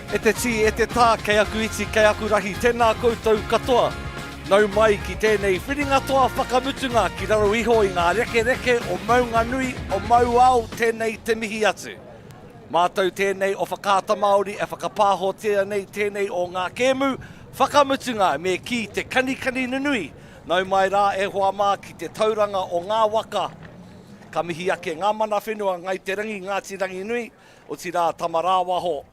E te ti, e te tā, kei aku iti, kei aku rahi, tēnā koutou katoa. Nau mai ki tēnei whiringa toa whakamutunga ki raro iho i ngā reke o maunga nui o mau au tēnei te mihi atu. Mātou tēnei o whakaata Māori e whakapāho tēnei o ngā kēmu, whakamutunga me ki te kanikani nunui. Nau mai rā e hoa mā ki te tauranga o ngā waka. Ka mihi ake ngā mana whenua ngai te rangi, ngā te rangi nui, o ti rā tamarāwaho.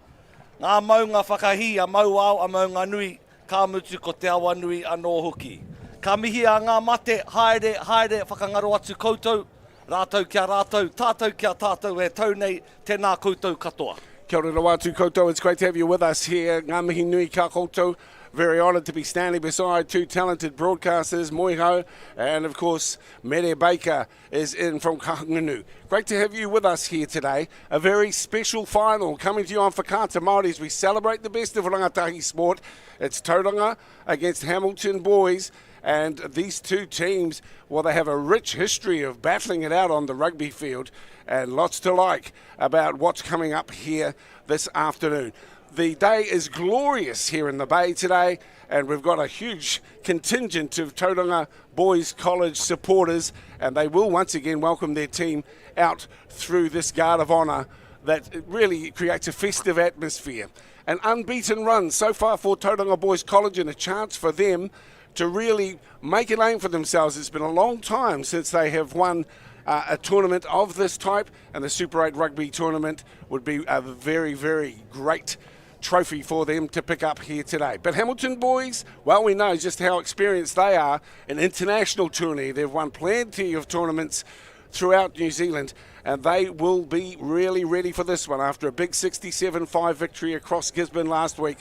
Ngā maunga whakahi a mau au a maunga nui, ka mutu ko te awa nui anō hoki. Ka mihi a ngā mate, haere, whakangaro atu koutou, rātou kia rātou, tātou kia tātou e tau nei tēnā koutou katoa. Kia ora wātu koutou, it's great to have you with us here. Ngā mihi nui ka koutou. Very honoured to be standing beside two talented broadcasters, Moiho and of course Mere Baker is in from Kahungunu. Great to have you with us here today. A very special final coming to you on Whakaata Māori as we celebrate the best of rangatahi sport. It's Tauranga against Hamilton Boys, and these two teams, well, they have a rich history of battling it out on the rugby field and lots to like about what's coming up here this afternoon. The day is glorious here in the Bay today, and we've got a huge contingent of Tauranga Boys College supporters, and they will once again welcome their team out through this Guard of Honour that really creates a festive atmosphere. An unbeaten run so far for Tauranga Boys College, and a chance for them to really make a name for themselves. It's been a long time since they have won a tournament of this type, and the Super 8 Rugby tournament would be a very, very great trophy for them to pick up here today. But Hamilton Boys, well, we know just how experienced they are in international tourney. They've won plenty of tournaments throughout New Zealand, and they will be really ready for this one after a big 67-5 victory across Gisborne last week.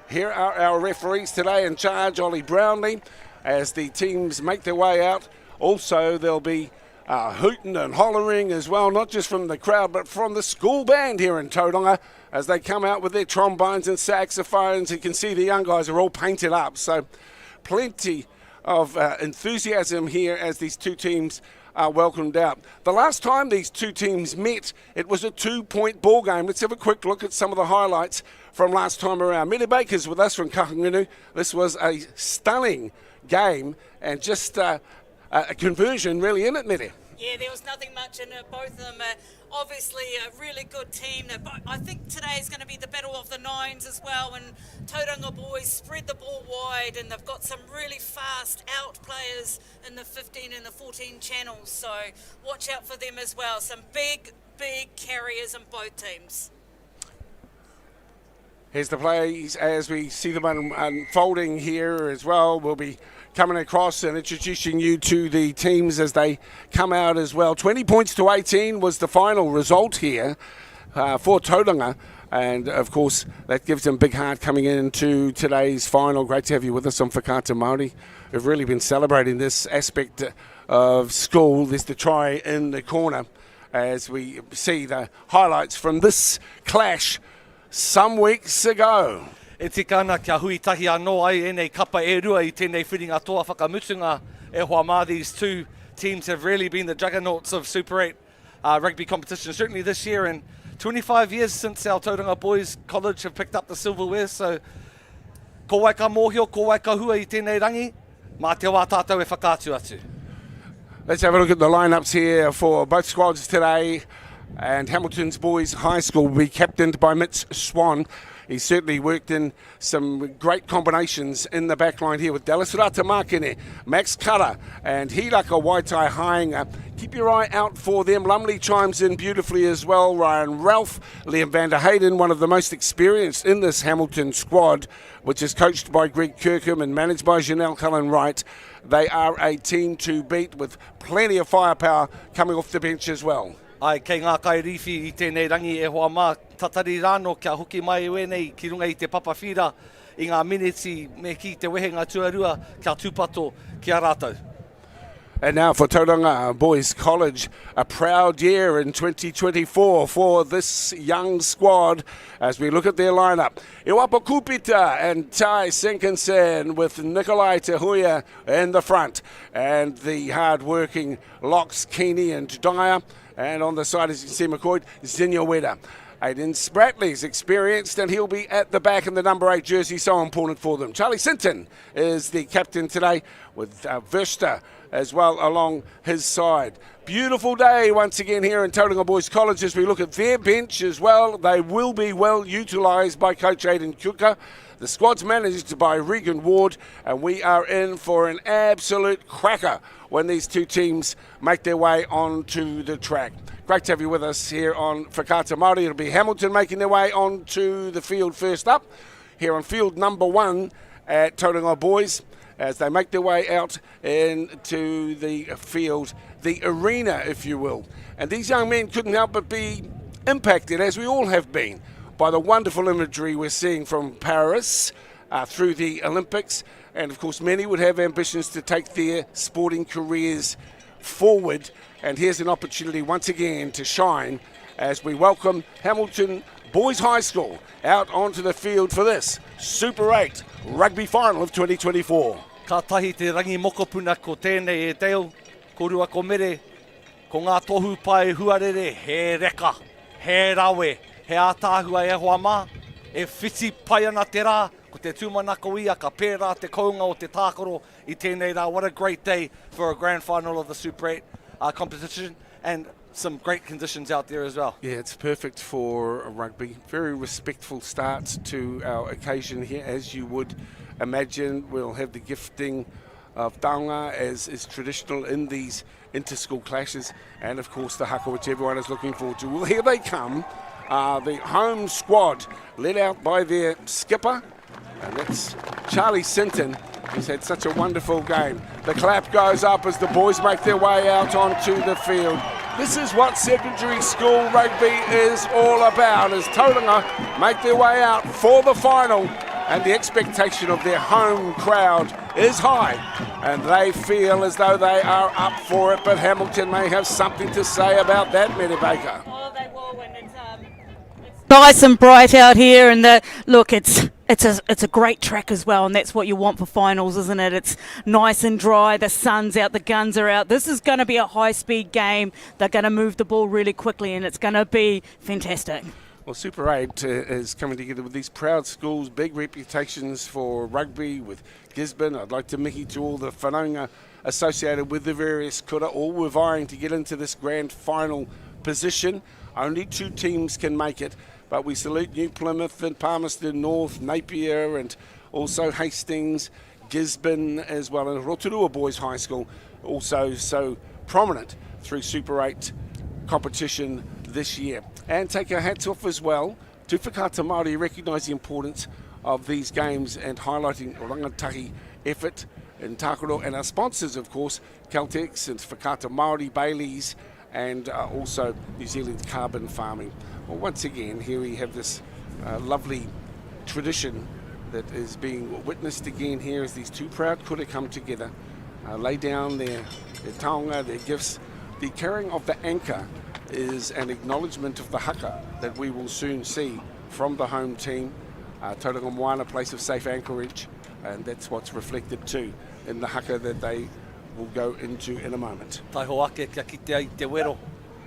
Here are our referees today in charge, Ollie Brownlee, as the teams make their way out. Also, there'll be hooting and hollering as well, not just from the crowd, but from the school band here in Tauranga as they come out with their trombones and saxophones. You can see the young guys are all painted up, so plenty of enthusiasm here as these two teams are welcomed out. The last time these two teams met, it was a 2-point ball game. Let's have a quick look at some of the highlights from last time around. Mere Baker's with us from Kahungunu. This was a stunning game and just a conversion really in it, Mere. Yeah, there was nothing much in it. Both of them are obviously a really good team. I think today is going to be the battle of the nines as well, and Tauranga Boys spread the ball wide, and they've got some really fast out players in the 15 and the 14 channels, so watch out for them as well. Some big carriers in both teams. Here's the plays as we see them unfolding here as well. We'll be coming across and introducing you to the teams as they come out as well. 20 points to 18 was the final result here for Tauranga. And, of course, that gives them big heart coming into today's final. Great to have you with us on Whakaata Māori. We've really been celebrating this aspect of school. There's the try in the corner as we see the highlights from this clash some weeks ago. E tikana kia hui tahi anō ai enei kapa e rua I tēnei whiringa toa whakamutunga e hoa mā. These two teams have really been the juggernauts of Super 8 rugby competition, certainly this year, and 25 years since our Tauranga Boys College have picked up the silverware, so ko wai ka mōhio, ko wai ka hua I tēnei rangi, mā te wā tātou e whakātu atu. Let's have a look at the lineups here for both squads today. And Hamilton's Boys High School will be captained by Mitch Swan. He's certainly worked in some great combinations in the back line here with Dallas Ratamakine, Max Kara and Hiraka Waitai Hainga. Keep your eye out for them. Lumley chimes in beautifully as well. Ryan Ralph, Liam van der Hayden, one of the most experienced in this Hamilton squad, which is coached by Greg Kirkham and managed by Janelle Cullen-Wright. They are a team to beat with plenty of firepower coming off the bench as well. Ai, kei ngā kairiwhi I tēnei rangi e hoa mā, tatari rāno kia hoki mai wenei ki runga I te papawhira I ngā miniti me ki te wehenga tuarua kia tūpato kia rātou. And now for Tauranga Boys College, a proud year in 2024 for this young squad as we look at their lineup. Iwapa Kupita and Tai Senkinsen with Nikolai Tehuya in the front, and the hard-working locks Keeney and Dyer. And on the side, as you can see, McCoy, Zinnia Weda. Aidan Spratley's experienced, and he'll be at the back in the number 8 jersey, so important for them. Charlie Sinton is the captain today, with Verster as well along his side. Beautiful day once again here in Tauranga Boys College as we look at their bench as well. They will be well utilised by Coach Aidan Kuka. The squad's managed by Regan Ward, and we are in for an absolute cracker when these two teams make their way onto the track. Great to have you with us here on Whakata Māori. It'll be Hamilton making their way onto the field first up, here on field number 1 at Tauranga Boys, as they make their way out into the field, the arena, if you will. And these young men couldn't help but be impacted, as we all have been, by the wonderful imagery we're seeing from Paris through the Olympics. And of course, many would have ambitions to take their sporting careers forward. And here's an opportunity once again to shine as we welcome Hamilton Boys High School out onto the field for this Super 8 Rugby Final of 2024. Ka tahi te rangi mokopuna ko tēnei e teo, ko rua ko mere, ko ngā tohu pai huarere, he reka, he rawe, he ātāhua e hoa mā, e whiti pai ana te rā, ko te tūmanako ia, ka pērā te kounga o te tākoro i tēnei rā. What a great day for a grand final of the Super 8 competition, and some great conditions out there as well. Yeah, it's perfect for rugby. Very respectful start to our occasion here, as you would imagine. We'll have the gifting of taonga, as is traditional in these inter-school clashes, and of course the haka, which everyone is looking forward to. Well, here they come, the home squad, led out by their skipper, and that's Charlie Sinton. He's had such a wonderful game. The clap goes up as the boys make their way out onto the field. This is what secondary school rugby is all about, as Tauranga make their way out for the final, and the expectation of their home crowd is high, and they feel as though they are up for it. But Hamilton may have something to say about that, Mary Baker. Oh, they will when it's nice and bright out here, and it's a great track as well, and that's what you want for finals, isn't it? It's nice and dry, the sun's out, the guns are out. This is going to be a high-speed game. They're going to move the ball really quickly, and it's going to be fantastic. Well, Super 8 is coming together with these proud schools, big reputations for rugby with Gisborne. I'd like to mihi to all the whanaunga associated with the various kura. All were vying to get into this grand final position. Only 2 teams can make it, but we salute New Plymouth and Palmerston North, Napier, and also Hastings, Gisborne as well, and Rotorua Boys High School, also so prominent through Super 8 competition this year. And take our hats off as well to Whakata Māori, recognise the importance of these games and highlighting rangatahi effort in Tākaro, and our sponsors, of course, Caltex and Whakata Māori, Bailey's, and also New Zealand Carbon Farming. Well, once again, here we have this lovely tradition that is being witnessed again here as these 2 proud kura come together, lay down their taonga, their gifts. The carrying of the anchor is an acknowledgement of the haka that we will soon see from the home team. Tauranga Moana, a place of safe anchorage, and that's what's reflected too in the haka that they will go into in a moment. Tai ho ake kia kite ai te wero.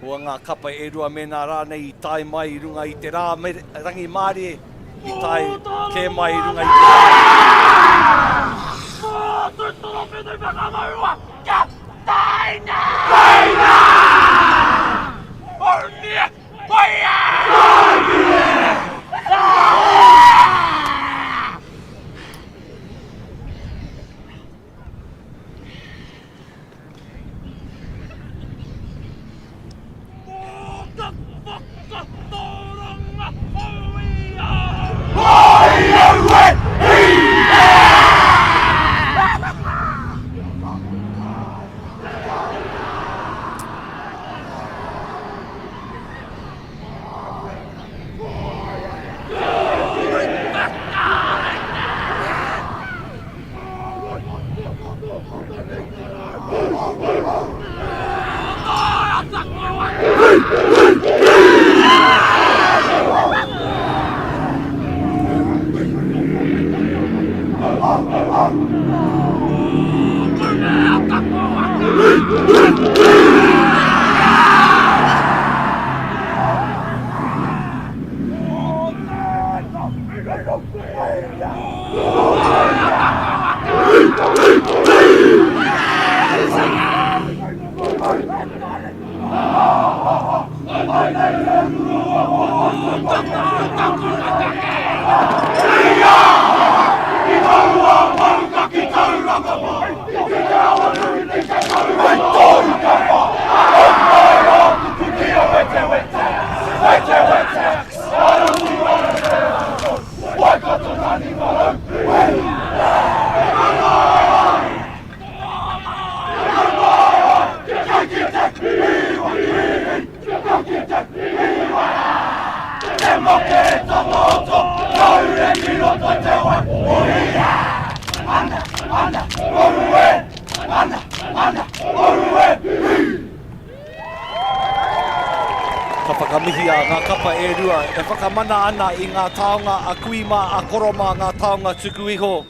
Hoa ngā kapa e rua mena rānei i tai mai i runga i te rā rangi Māori e i tai ke mai i runga i te rā. Mō tutoro pētoi whakamaurua kia taina! Taina! Ornia! Waia! Ka whakamihia ngā kapa e rua, e whakamana ana I ngā taonga a kuima a koroma ngā taonga tuku iho.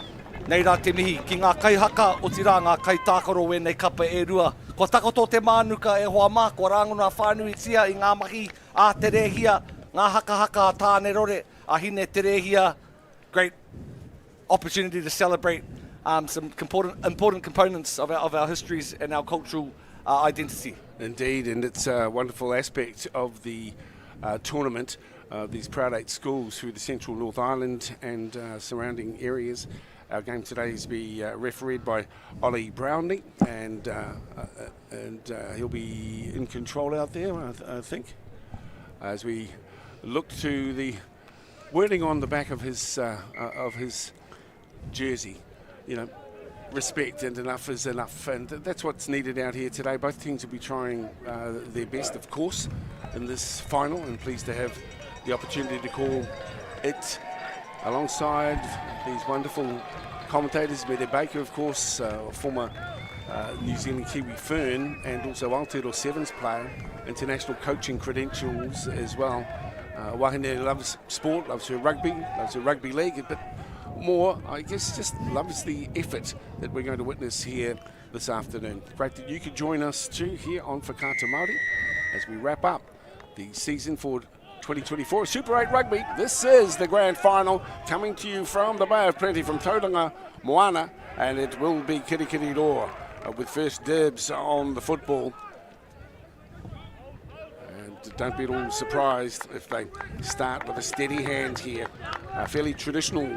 Nei rā te mihi, ki ngā kaihaka o tira ngā kai tākaro e nei kapa e rua. Ko takoto te mānuka e hoa mā, ko rānguna whānui tia I ngā mahi a te rehia, ngā haka a tāne rore, a hine te rehia. Great opportunity to celebrate some important components of our histories and our cultural identity. Indeed, and it's a wonderful aspect of the tournament. These Proud 8 schools through the central North Island and surrounding areas. Our game today is be refereed by Ollie Brownlee, and he'll be in control out there, I think, as we look to the wording on the back of his jersey. You know, respect and enough is enough, and that's what's needed out here today. Both teams will be trying their best, of course, in this final, and pleased to have the opportunity to call it alongside these wonderful commentators. Mede Baker, of course, former New Zealand Kiwi Fern, and also Aotearoa Sevens player, international coaching credentials as well. Wahine loves sport, loves her rugby league, but more, I guess, just loves the effort that we're going to witness here this afternoon. Great that you could join us too here on Whakaata Māori as we wrap up the season for 2024 Super 8 Rugby. This is the grand final coming to you from the Bay of Plenty from Tauranga Moana, and it will be Kirikiri Roa with first dibs on the football. Don't be at all surprised if they start with a steady hand here. A fairly traditional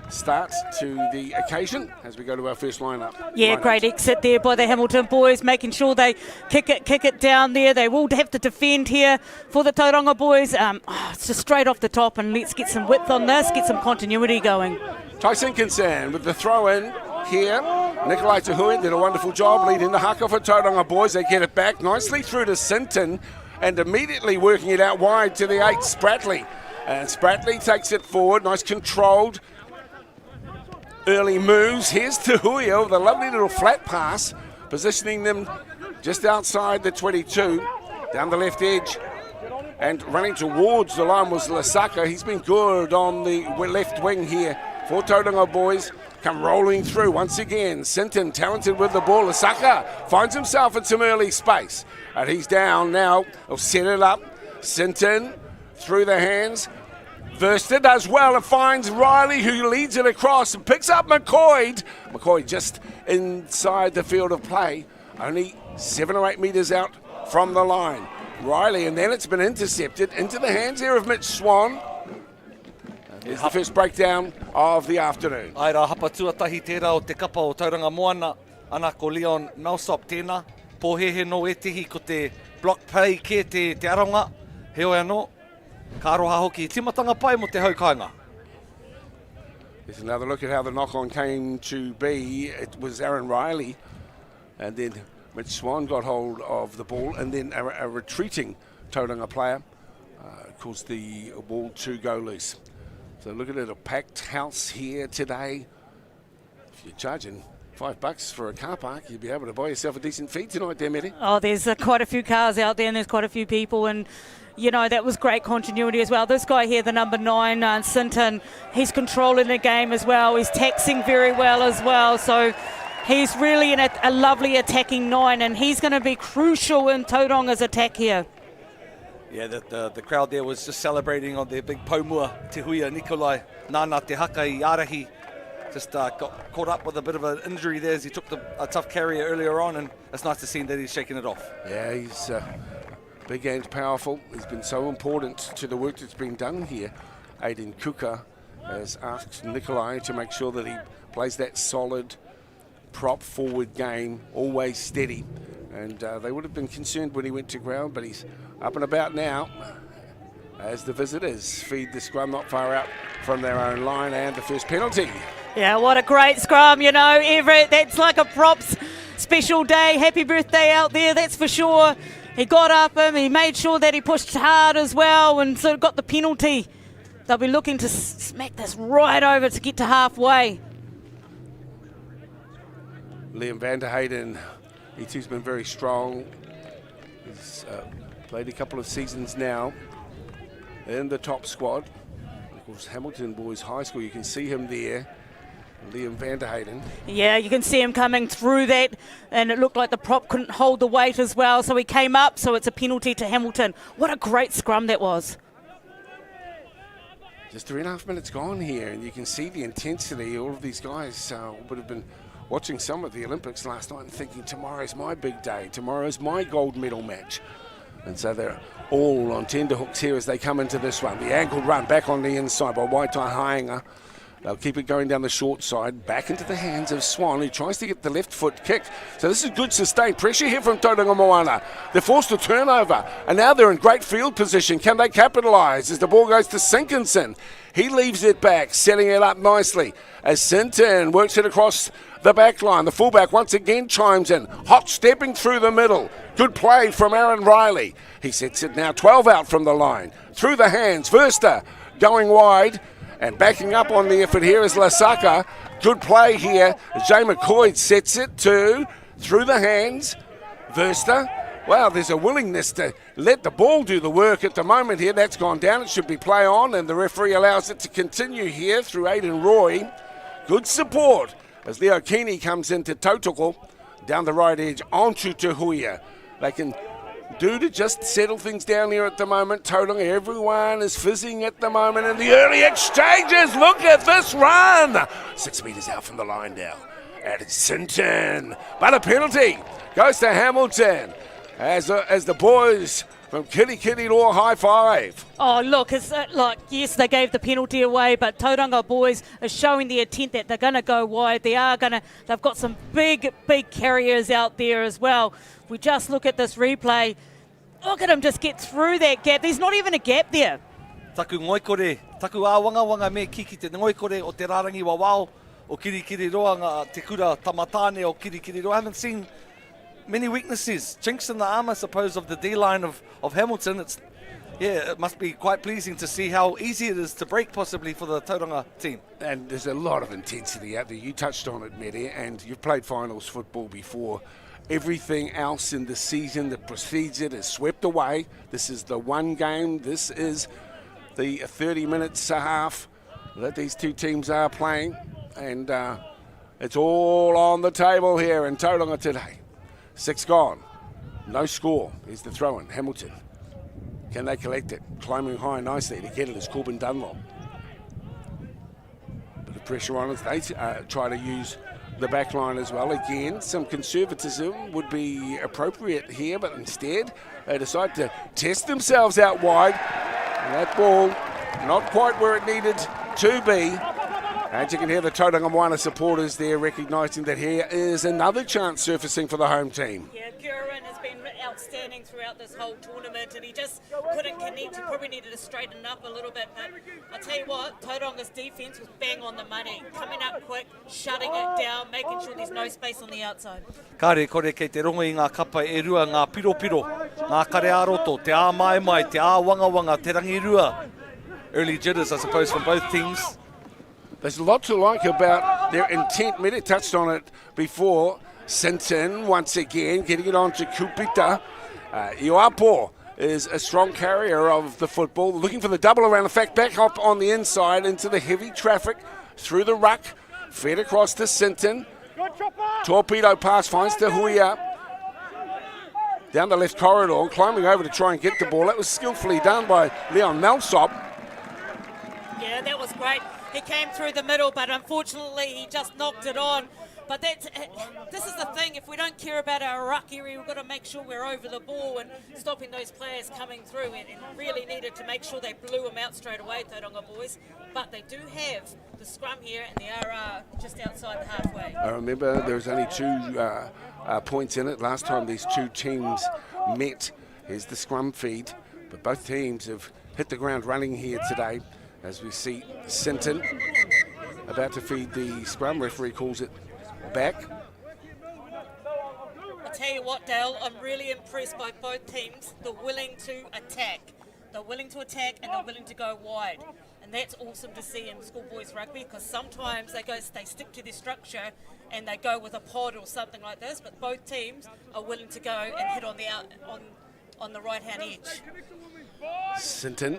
start to the occasion as we go to our first lineup. Yeah, great exit there by the Hamilton boys, making sure they kick it down there. They will have to defend here for the Tauranga boys. It's just straight off the top, and let's get some width on this, get some continuity going. Tyson Kinsan with the throw in here. Nikolai Tahui did a wonderful job leading the haka for Tauranga boys. They get it back nicely through to Sinton, and immediately working it out wide to the 8, Spratley. And Spratley takes it forward, nice controlled early moves. Here's Tahuya with a lovely little flat pass, positioning them just outside the 22, down the left edge. And running towards the line was Lasaka. He's been good on the left wing here for Tauranga boys. Come rolling through once again. Sinton talented with the ball. Lasaka finds himself in some early space. And he's down now. He'll set it up. Sinton through the hands. Verster does well and finds Riley, who leads it across and picks up McCoy. McCoy just inside the field of play. Only 7 or 8 metres out from the line. Riley, and then it's been intercepted into the hands here of Mitch Swan. Here's the first breakdown of the afternoon. Ai rā hapa tuatahi tērā o te kapa o Tauranga Moana, ana ko Leon Malsop tēnā. Pōhehe no etihi ko te block play ke te aronga. Heo anō, ka aroha hoki timatanga pai mo te haukainga. There's another look at how the knock-on came to be. It was Aaron Riley, and then Mitch Swan got hold of the ball, and then a retreating Tauranga player caused the ball to go loose. So look at it, a packed house here today. If you're charging $5 for a car park, you'll be able to buy yourself a decent feed tonight there, Medi. Oh, there's quite a few cars out there, and there's quite a few people, and you know, that was great continuity as well. This guy here, the number 9, Sinton, he's controlling the game as well. He's taxing very well as well. So he's really a lovely attacking 9, and he's going to be crucial in Tauranga's attack here. Yeah, the crowd there was just celebrating on their big paumua, Te Huia Nikolai, Nana Te Haka I Arahi. Just got caught up with a bit of an injury there as he took a tough carry earlier on, and it's nice to see that he's shaking it off. Yeah, he's big and powerful. He's been so important to the work that's been done here. Aidan Kuka has asked Nikolai to make sure that he plays that solid prop forward game, always steady. And they would have been concerned when he went to ground, but he's up and about now as the visitors feed the scrum not far out from their own line, and the first penalty. Yeah, what a great scrum, you know, Everett. That's like a props special day. Happy birthday out there, that's for sure. He got up him, he made sure that he pushed hard as well, and so got the penalty. They'll be looking to smack this right over to get to halfway. Liam van der Hayden, he's been very strong. He's played a couple of seasons now in the top squad. Of course, Hamilton Boys High School, you can see him there. Liam van der Hayden. Yeah, you can see him coming through that, and it looked like the prop couldn't hold the weight as well, so he came up, so it's a penalty to Hamilton. What a great scrum that was. Just 3.5 minutes gone here, and you can see the intensity. All of these guys would have been watching some of the Olympics last night and thinking, tomorrow's my big day, tomorrow's my gold medal match. And so they're all on tenterhooks here as they come into this one. The angled run back on the inside by Waitai Hainga. They'll keep it going down the short side, back into the hands of Swan, who tries to get the left foot kick. So this is good sustained pressure here from Tauranga Moana. They're forced to turnover, and now they're in great field position. Can they capitalise as the ball goes to Sinkinson? He leaves it back, setting it up nicely as Sinton works it across the back line. The fullback once again chimes in, hot stepping through the middle. Good play from Aaron Riley. He sets it now 12 out from the line. Through the hands, Verster going wide. And backing up on the effort here is Lasaka. Good play here. Jay McCoy sets it through the hands. Verster. Wow, there's a willingness to let the ball do the work at the moment here. That's gone down. It should be play on, and the referee allows it to continue here through Aidan Roy. Good support as Leo Keeney comes into Tautoko down the right edge onto Tahuia. They can do to just settle things down here at the moment. Tauranga, everyone is fizzing at the moment in the early exchanges. Look at this run. 6 metres out from the line now. And it's Sinton. But a penalty goes to Hamilton as the boys from Kirikiriroa high five. Oh, look, it's like, yes, they gave the penalty away, but Tauranga Boys are showing the intent that they're going to go wide. They've got some big carriers out there as well. We just look at this replay. Look at him just get through that gap. There's not even a gap there. Taku ngoikore, taku āwanga me kiki te ngoikore o te rarangi wawao o Kirikiriroa ngā te kura tamatane o Kirikiriroa. I haven't seen many weaknesses. Chinks in the armour, I suppose, of the D-line of Hamilton. It must be quite pleasing to see how easy it is to break possibly for the Tauranga team. And there's a lot of intensity out there. You touched on it, Mede, and you've played finals football before. Everything else in the season that precedes it is swept away. This is the one game. This is the 30 minutes a half that these two teams are playing. And it's all on the table here in Tauranga today. 6 gone. No score. Here's the throw-in. Hamilton. Can they collect it? Climbing high nicely to get it is Corbin Dunlop. Bit of pressure on it. They try to use the back line as well. Again, some conservatism would be appropriate here, but instead they decide to test themselves out wide. And that ball not quite where it needed to be. And you can hear the Tauranga Moana supporters there recognising that here is another chance surfacing for the home team. Yeah, Gurin has been outstanding throughout this whole tournament, and he just couldn't connect. He probably needed to straighten up a little bit, but I'll tell you what, Tauranga's defence was bang on the money. Coming up quick, shutting it down, making sure there's no space on the outside. Kare kore kei te rongo I ngā kapa e rua, ngā piro, ngā kare aroto, te ā mai, te ā wanga, te rangi rua. Early jitters, I suppose, from both teams. There's a lot to like about their intent. Mede touched on it before. Sinton, once again, getting it on to Kupita. Ioapo is a strong carrier of the football, looking for the double around. In fact, back up on the inside into the heavy traffic, through the ruck, fed across to Sinton. Torpedo pass finds Tahuia. Down the left corridor, climbing over to try and get the ball. That was skillfully done by Leon Melsop. Yeah, that was great. He came through the middle, but unfortunately he just knocked it on. But this is the thing, if we don't care about our ruck area, we've got to make sure we're over the ball and stopping those players coming through, and really needed to make sure they blew them out straight away, Tauranga Boys. But they do have the scrum here and the RR just outside the halfway. I remember there was only 2 points in it last time these 2 teams met. Here's the scrum feed, but both teams have hit the ground running here today as we see Sinton about to feed the scrum. Referee calls it back. I tell you what, Dale, I'm really impressed by both teams. They're willing to attack. They're willing to attack and they're willing to go wide. And that's awesome to see in schoolboys rugby, because sometimes they stick to their structure and they go with a pod or something like this, but both teams are willing to go and hit on the right-hand edge. Sinton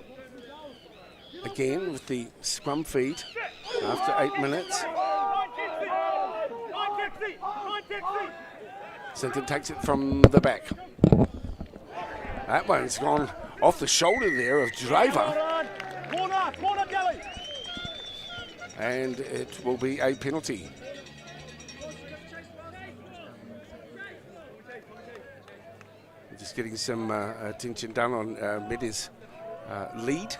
again with the scrum feed after 8 minutes. Sinton takes it from the back. That one's gone off the shoulder there of Draver. And it will be a penalty. We're just getting some attention done on Mede's lead.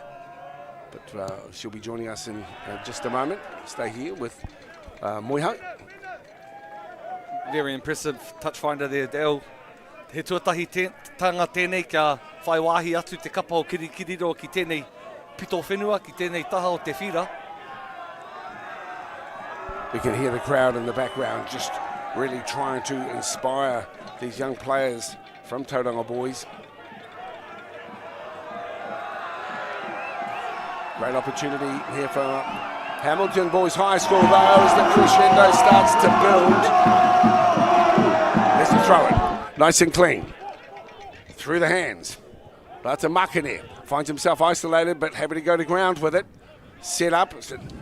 But she'll be joining us in just a moment. Stay here with Moiho. Very impressive touch finder there, Dale. He tuatahi tanga tēnei kia whai wāhi atu te kapa o kirikiriro ki tēnei pito whenua, ki tēnei taha o te whira. We can hear the crowd in the background just really trying to inspire these young players from Tauranga Boys. Great opportunity here for Hamilton Boys High School, though, as the crescendo starts to build. There's the throw it, nice and clean. Through the hands. Lots of muck in here. Finds himself isolated, but happy to go to ground with it. Set up,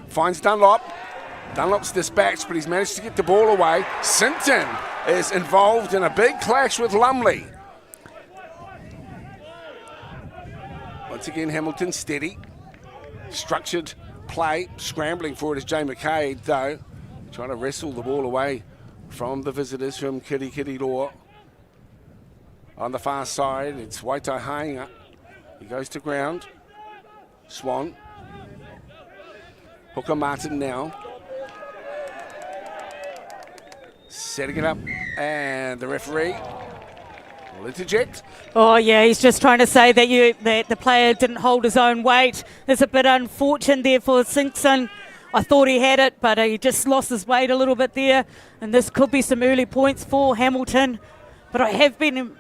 finds Dunlop. Dunlop's dispatched, but he's managed to get the ball away. Sinton is involved in a big clash with Lumley. Once again, Hamilton steady. Structured play, scrambling for it is Jay McCabe, though, trying to wrestle the ball away from the visitors from Kirikiriroa. On the far side, it's Waitai Hainga. He goes to ground. Swan. Hooker Martin now. Setting it up, and the referee will interject. Oh yeah, he's just trying to say that the player didn't hold his own weight. It's a bit unfortunate there for Simpson. I thought he had it, but he just lost his weight a little bit there, and this could be some early points for Hamilton. But I have been...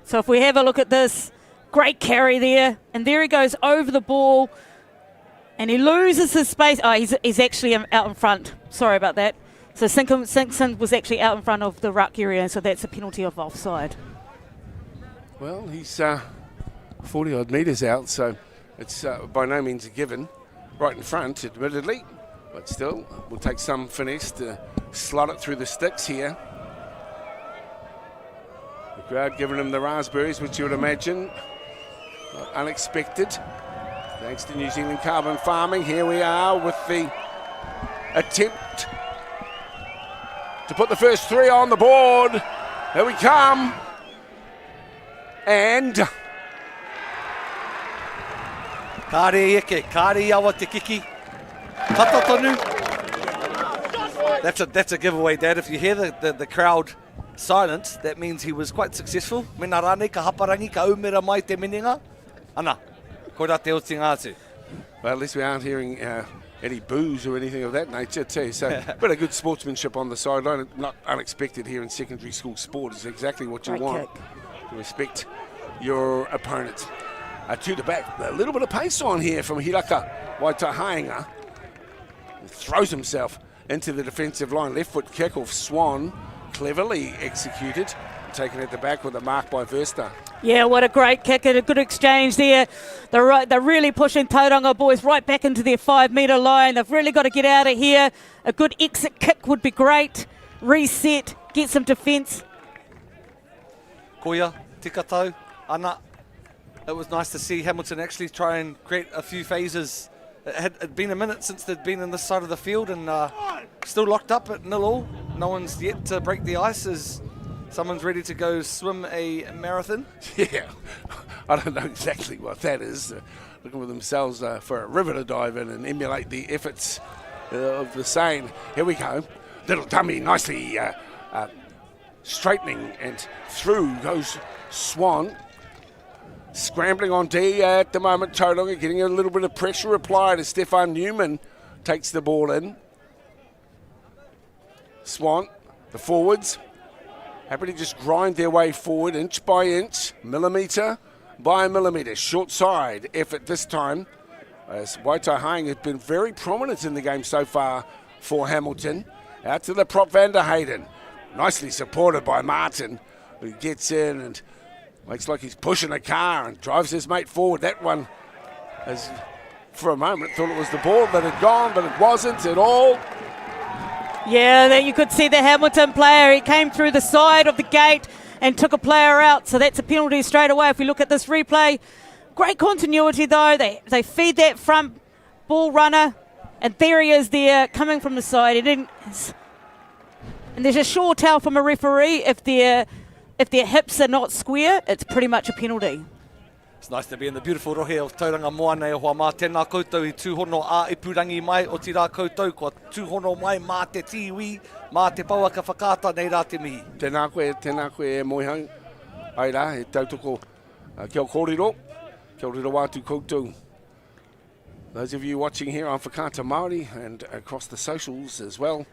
So if we have a look at this, great carry there, and there he goes over the ball, and he loses his space. Oh, he's actually out in front. Sorry about that. So Simpson was actually out in front of the ruck area, so that's a penalty of offside. Well, he's 40-odd metres out, so it's by no means a given. Right in front, admittedly, but still, will take some finesse to slot it through the sticks here. The crowd giving him the raspberries, which you would imagine not unexpected. Thanks to New Zealand Carbon Farming, here we are with the attempt to put the first 3 on the board. Here we come. And Kāre eke, kāre awa te kiki. Tata tonu. That's a giveaway, Dad. If you hear the crowd silence, that means he was quite successful. Mena rānei ka haparangi, ka umera mai te meninga. Ana, koira te oti ngātu. well, at least we aren't hearing any boos or anything of that nature too. So, but a good sportsmanship on the sideline. Not unexpected here in secondary school sport. Is exactly what you want. To respect your opponents. To the back, a little bit of pace on here from Hiraka Waitahainga. Throws himself into the defensive line. Left foot kick off Swan. Cleverly executed. Taken at the back with a mark by Verster. Yeah, what a great kick and a good exchange there. They're really pushing Tauranga Boys right back into their 5-metre line. They've really got to get out of here. A good exit kick would be great. Reset, get some defence. Koia, tika tau, ana. It was nice to see Hamilton actually try and create a few phases it had been a minute since they'd been in this side of the field, and still locked up at 0-0. No one's yet to break the ice as someone's ready to go swim a marathon. Yeah, I don't know exactly what that is. Looking for themselves for a river to dive in and emulate the efforts of the same. Here we go. Little dummy nicely straightening, and through goes Swan. Scrambling on D at the moment. Tauranga getting a little bit of pressure applied as Stefan Newman takes the ball in. Swan, the forwards, happy to just grind their way forward inch by inch, millimetre by millimetre. Short side effort this time, as Waitahang had been very prominent in the game so far for Hamilton. Out to the prop Van der Hayden, nicely supported by Martin, who gets in and makes like he's pushing a car and drives his mate forward. That one, as for a moment, thought it was the ball that had gone, but it wasn't at all. Yeah, there you could see the Hamilton player. He came through the side of the gate and took a player out, so that's a penalty straight away if we look at this replay. Great continuity though. They feed that front ball runner, and there he is there coming from the side. And there's a sure tell from a referee if their hips are not square, it's pretty much a penalty. It's nice to be in the beautiful rohe of Tauranga Moana e hoa mā tēnā koutou I tūhono a ipurangi mai o tira koutou, kua tūhono mai mā te tiwi, mā te pauaka whakata nei rā te mihi. Tēnā koe e moihau. Ai rā, e tautoko kia kōrero, kia rero wātu koutou. Those of you watching here on Whakata Māori and across the socials as well,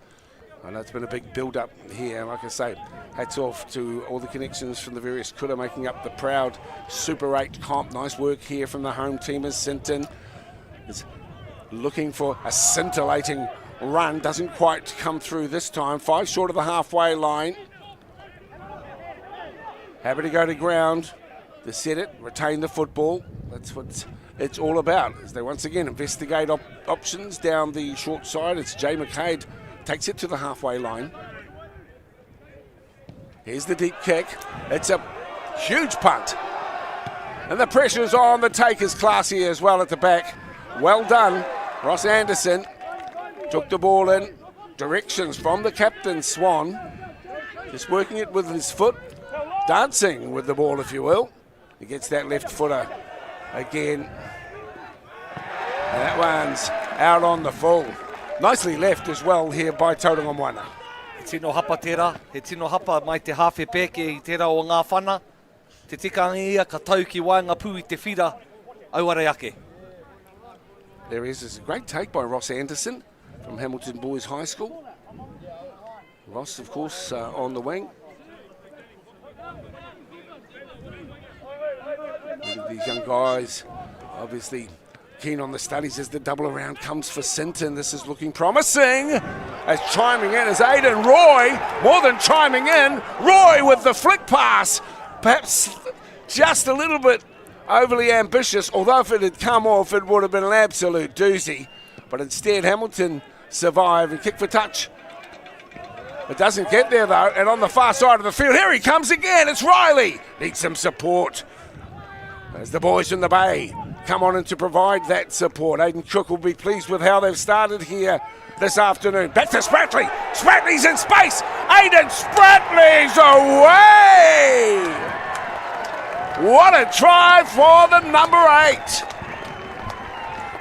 I know it's been a big build-up here. Like I say, hats off to all the connections from the various kura making up the proud Super 8 comp. Nice work here from the home teamers. Sinton is looking for a scintillating run. Doesn't quite come through this time. 5 short of the halfway line. Happy to go to ground to set it, retain the football. That's what it's all about, as they once again investigate options down the short side. It's Jay McCabe. Takes it to the halfway line. Here's the deep kick. It's a huge punt. And the pressure's on. The take is classy as well at the back. Well done. Ross Anderson took the ball in. Directions from the captain, Swan. Just working it with his foot. Dancing with the ball, if you will. He gets that left footer again. And that one's out on the full. Nicely left as well here by Tauranga Moana. He tino hapa tērā, he tino hapa mai te hawhi pēke I tērā o ngā whana. Te tikangi ia ka tau ki wainga pū I te whira, auare ake. There is a great take by Ross Anderson from Hamilton Boys High School. Ross, of course, on the wing. These young guys, obviously, keen on the studies as the double around comes for Sinton. This is looking promising. As chiming in is Aidan Roy, more than chiming in. Roy with the flick pass, perhaps just a little bit overly ambitious, although if it had come off it would have been an absolute doozy. But instead Hamilton survived and kicked for touch. It doesn't get there though, and on the far side of the field, here he comes again, it's Riley. Needs some support. As the boys in the bay come on in to provide that support. Aidan Cook will be pleased with how they've started here this afternoon. Back to Spratley. Spratley's in space. Aidan Spratley's away. What a try for the number 8.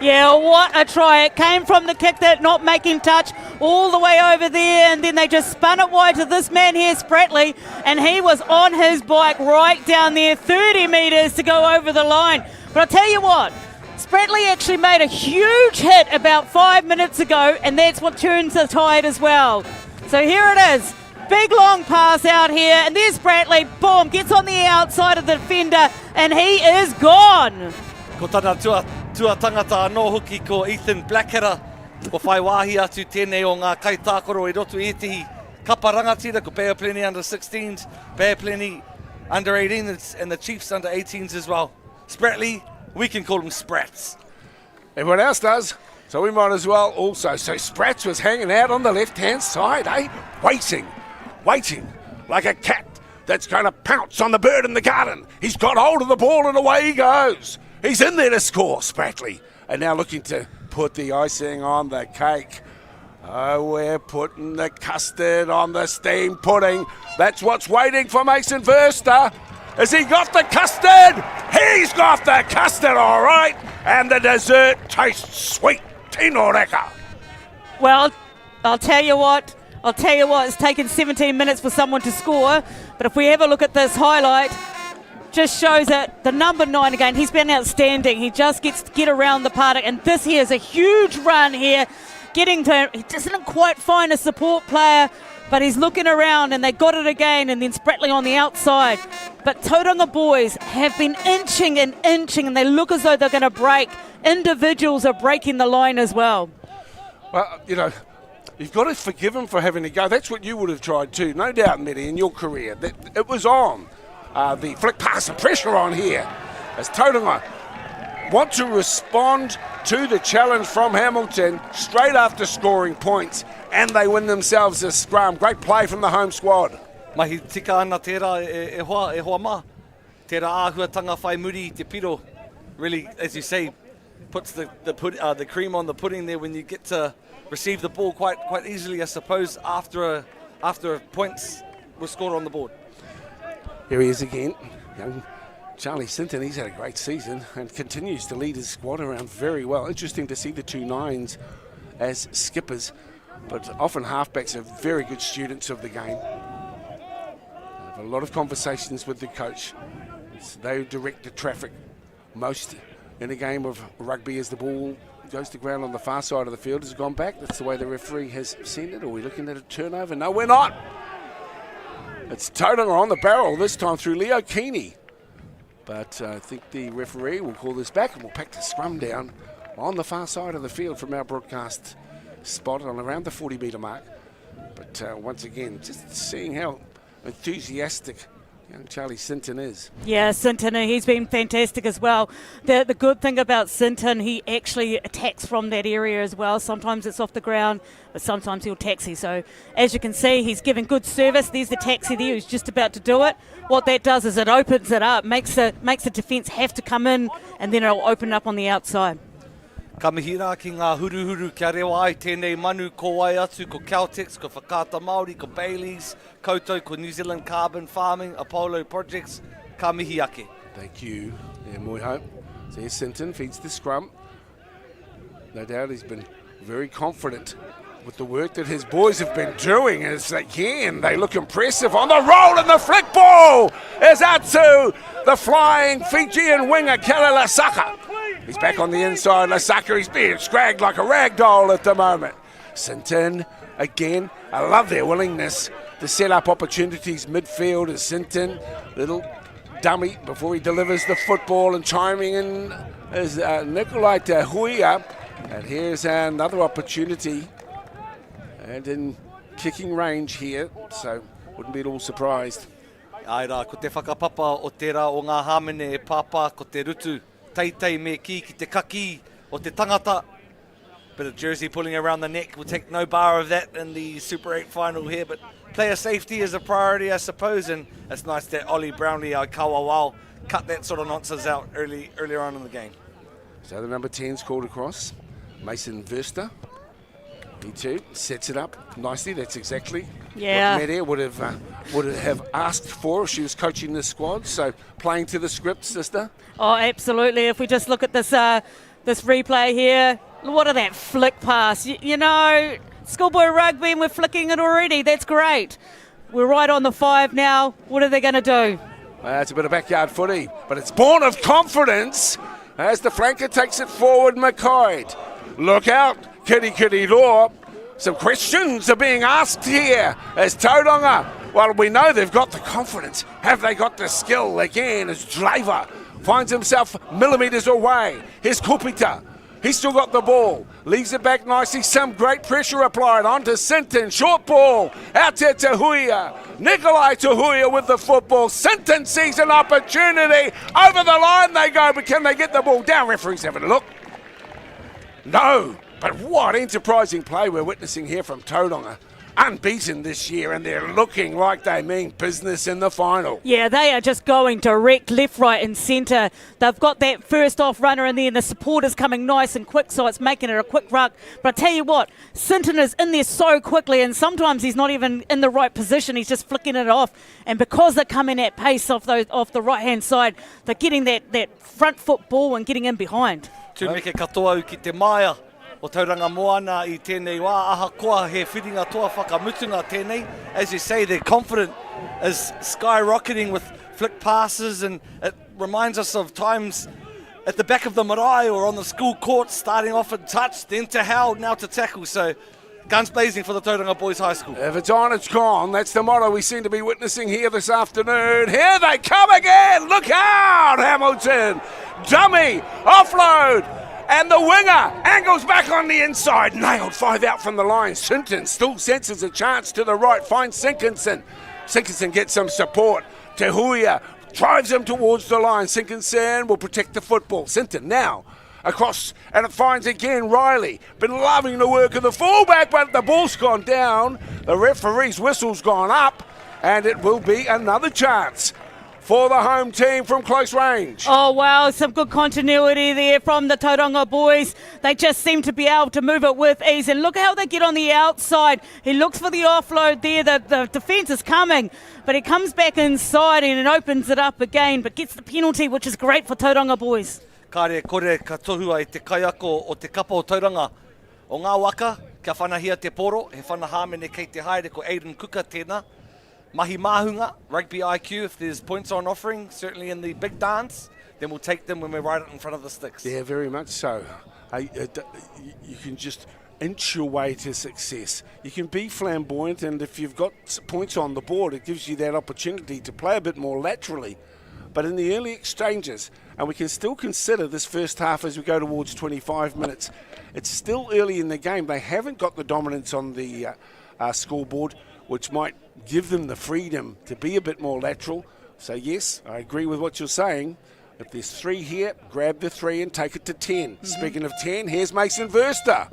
Yeah, what a try. It came from the kick that not making touch all the way over there, and then they just spun it wide to this man here, Spratley, and he was on his bike right down there, 30 metres to go over the line. But I'll tell you what, Spratley actually made a huge hit about 5 minutes ago, and that's what turns the tide as well. So here it is. Big long pass out here, and there's Spratley, boom, gets on the outside of the defender, and he is gone. Ko tana tua tangata anō hoki ko Ethan Blackheader, ko whai wāhi atu tēnei o ngā kaitākoro I roto I etihi kapa rangatira, ko pēr plenty under 16s, pēr plenty under 18s, and the Chiefs under 18s as well. Spratley, we can call him Sprats. Everyone else does, so we might as well also. So Sprats was hanging out on the left-hand side, eh? Waiting like a cat that's going to pounce on the bird in the garden. He's got hold of the ball and away he goes. He's in there to score, Spratley. And now looking to put the icing on the cake. Oh, we're putting the custard on the steamed pudding. That's what's waiting for Mason Verster. Has he got the custard? He's got the custard, all right. And the dessert tastes sweet. Tino Reka. Well, I'll tell you what, it's taken 17 minutes for someone to score, but if we have a look at this highlight, just shows that the number 9 again, he's been outstanding. He just gets to get around the party, and this here is a huge run here, he doesn't quite find a support player, but he's looking around and they got it again, and then Spratley on the outside. But Tauranga boys have been inching and they look as though they're going to break. Individuals are breaking the line as well. Well, you know, you've got to forgive him for having to go. That's what you would have tried too, no doubt, Medi, in your career. It was on. The flick pass, the pressure on here as Tauranga want to respond to the challenge from Hamilton straight after scoring points, and they win themselves a scrum. Great play from the home squad. Mahi tika ana tērā e hoa mā. Tērā āhuatanga whai muri te piro. Really, as you say, puts the cream on the pudding there when you get to receive the ball quite easily, I suppose, after points were scored on the board. Here he is again, young Charlie Sinton. He's had a great season and continues to lead his squad around very well. Interesting to see the 2 9s as skippers, but often halfbacks are very good students of the game. They have a lot of conversations with the coach. They direct the traffic most in a game of rugby as the ball goes to ground on the far side of the field. Has gone back. That's the way the referee has seen it. Are we looking at a turnover? No, we're not. It's Tauranga on the barrel, this time through Leo Keeney. But I think the referee will call this back and we'll pack the scrum down on the far side of the field from our broadcast spot on around the 40-metre mark. But once again, just seeing how enthusiastic young Charlie Sinton is. Yeah, Sinton, he's been fantastic as well. The good thing about Sinton, he actually attacks from that area as well. Sometimes it's off the ground, but sometimes he'll taxi. So as you can see, he's giving good service. There's the taxi there who's just about to do it. What that does is it opens it up, makes the defence have to come in, and then it'll open up on the outside. Ka mihi rā ki ngā huruhuru kia rewa ai tēnei manu ko ai atu, ko Caltex, ko Whakata Māori, ko Baileys, koutou, ko New Zealand Carbon Farming, Apollo Projects, ka mihi ake. Thank you. Yeah, Moiho. So here's Sinton, feeds the scrum. No doubt he's been very confident with the work that his boys have been doing. As again, they look impressive on the roll, and the flick ball is out to the flying Fijian winger, Kele Lasaka. He's back on the inside. Lasaka, he's being scragged like a rag doll at the moment. Sinton, again, I love their willingness to set up opportunities midfield as Sinton, little dummy before he delivers the football, and chiming in is Nikolai Huia. And here's another opportunity, and in kicking range here, so wouldn't be at all surprised. Ai rā, ko te whakapapa o tērā o ngā hāmene e pāpā ko te rutu. Teitei me ki te kaki o te tangata. Bit of jersey pulling around the neck. We'll take no bar of that in the Super 8 final here, but player safety is a priority, I suppose, and it's nice that Ollie Brownlee, Kawawao, cut that sort of nonsense out earlier on in the game. So the number 10's called across. Mason Verster. He too sets it up nicely. That's exactly what Napier would have asked for if she was coaching the squad. So playing to the script, sister. Oh, absolutely. If we just look at this this replay here, what a that flick pass. You know, schoolboy rugby, and we're flicking it already. That's great. We're right on the 5 now. What are they going to do? It's a bit of backyard footy, but it's born of confidence as the flanker takes it forward, McCoy. Look out, Kitty Law. Some questions are being asked here as Tauranga, well, we know they've got the confidence. Have they got the skill? Again, as Draver finds himself millimetres away. Here's Kupita. He's still got the ball. Leaves it back nicely. Some great pressure applied onto Sinton. Short ball out to Tahuia. Nikolai Tahuia with the football. Sinton sees an opportunity. Over the line they go, but can they get the ball down? Referee's having a look. No, but what enterprising play we're witnessing here from Tauranga. unbeaten this year, and they're looking like they mean business in the final. Yeah, they are just going direct, left, right and centre. They've got that first off runner and then the supporters coming nice and quick, so it's making it a quick ruck. But I tell you what, Sinton is in there so quickly, and sometimes he's not even in the right position. He's just flicking it off. And because they're coming at pace off the right-hand side, they're getting that front foot ball and getting in behind. Tūmeke katoa ki te maia o Tauranga Moana I tēnei wā. Aha koa he whiringa toa whakamutunga tēnei. As you say, they're confident as skyrocketing with flick passes, and it reminds us of times at the back of the marae or on the school court, starting off at touch, then to held, now to tackle. So guns blazing for the Tauranga Boys High School. If it's on, it's gone. That's the motto we seem to be witnessing here this afternoon. Here they come again. Look out, Hamilton. Dummy, offload, and the winger angles back on the inside. Nailed 5 out from the line. Sinton still senses a chance to the right. Finds Sinkinson. Sinkinson gets some support. Te Huia drives him towards the line. Sinkinson will protect the football. Sinton now across, and it finds again Riley. Been loving the work of the fullback, but the ball's gone down. The referee's whistle's gone up, and it will be another chance for the home team from close range. Oh, wow, some good continuity there from the Tauranga boys. They just seem to be able to move it with ease. And look how they get on the outside. He looks for the offload there. The defence is coming, but he comes back inside and it opens it up again, but gets the penalty, which is great for Tauranga boys. Kāre kore ka tohua I te kaiako o te kapa o Tauranga. O ngā waka, kia whanahia te poro, he whanahāmene kei te haere ko Aiden Kuka tēnā. Mahi mahunga, rugby IQ, if there's points on offering, certainly in the big dance, then we'll take them when we're right in front of the sticks. Yeah, very much so. You can just inch your way to success. You can be flamboyant, and if you've got points on the board, it gives you that opportunity to play a bit more laterally. But in the early exchanges, and we can still consider this first half as we go towards 25 minutes, it's still early in the game. They haven't got the dominance on the scoreboard, which might give them the freedom to be a bit more lateral. So yes, I agree with what you're saying. If there's 3 here, grab the 3 and take it to 10. Mm-hmm. Speaking of 10, here's Mason Verster.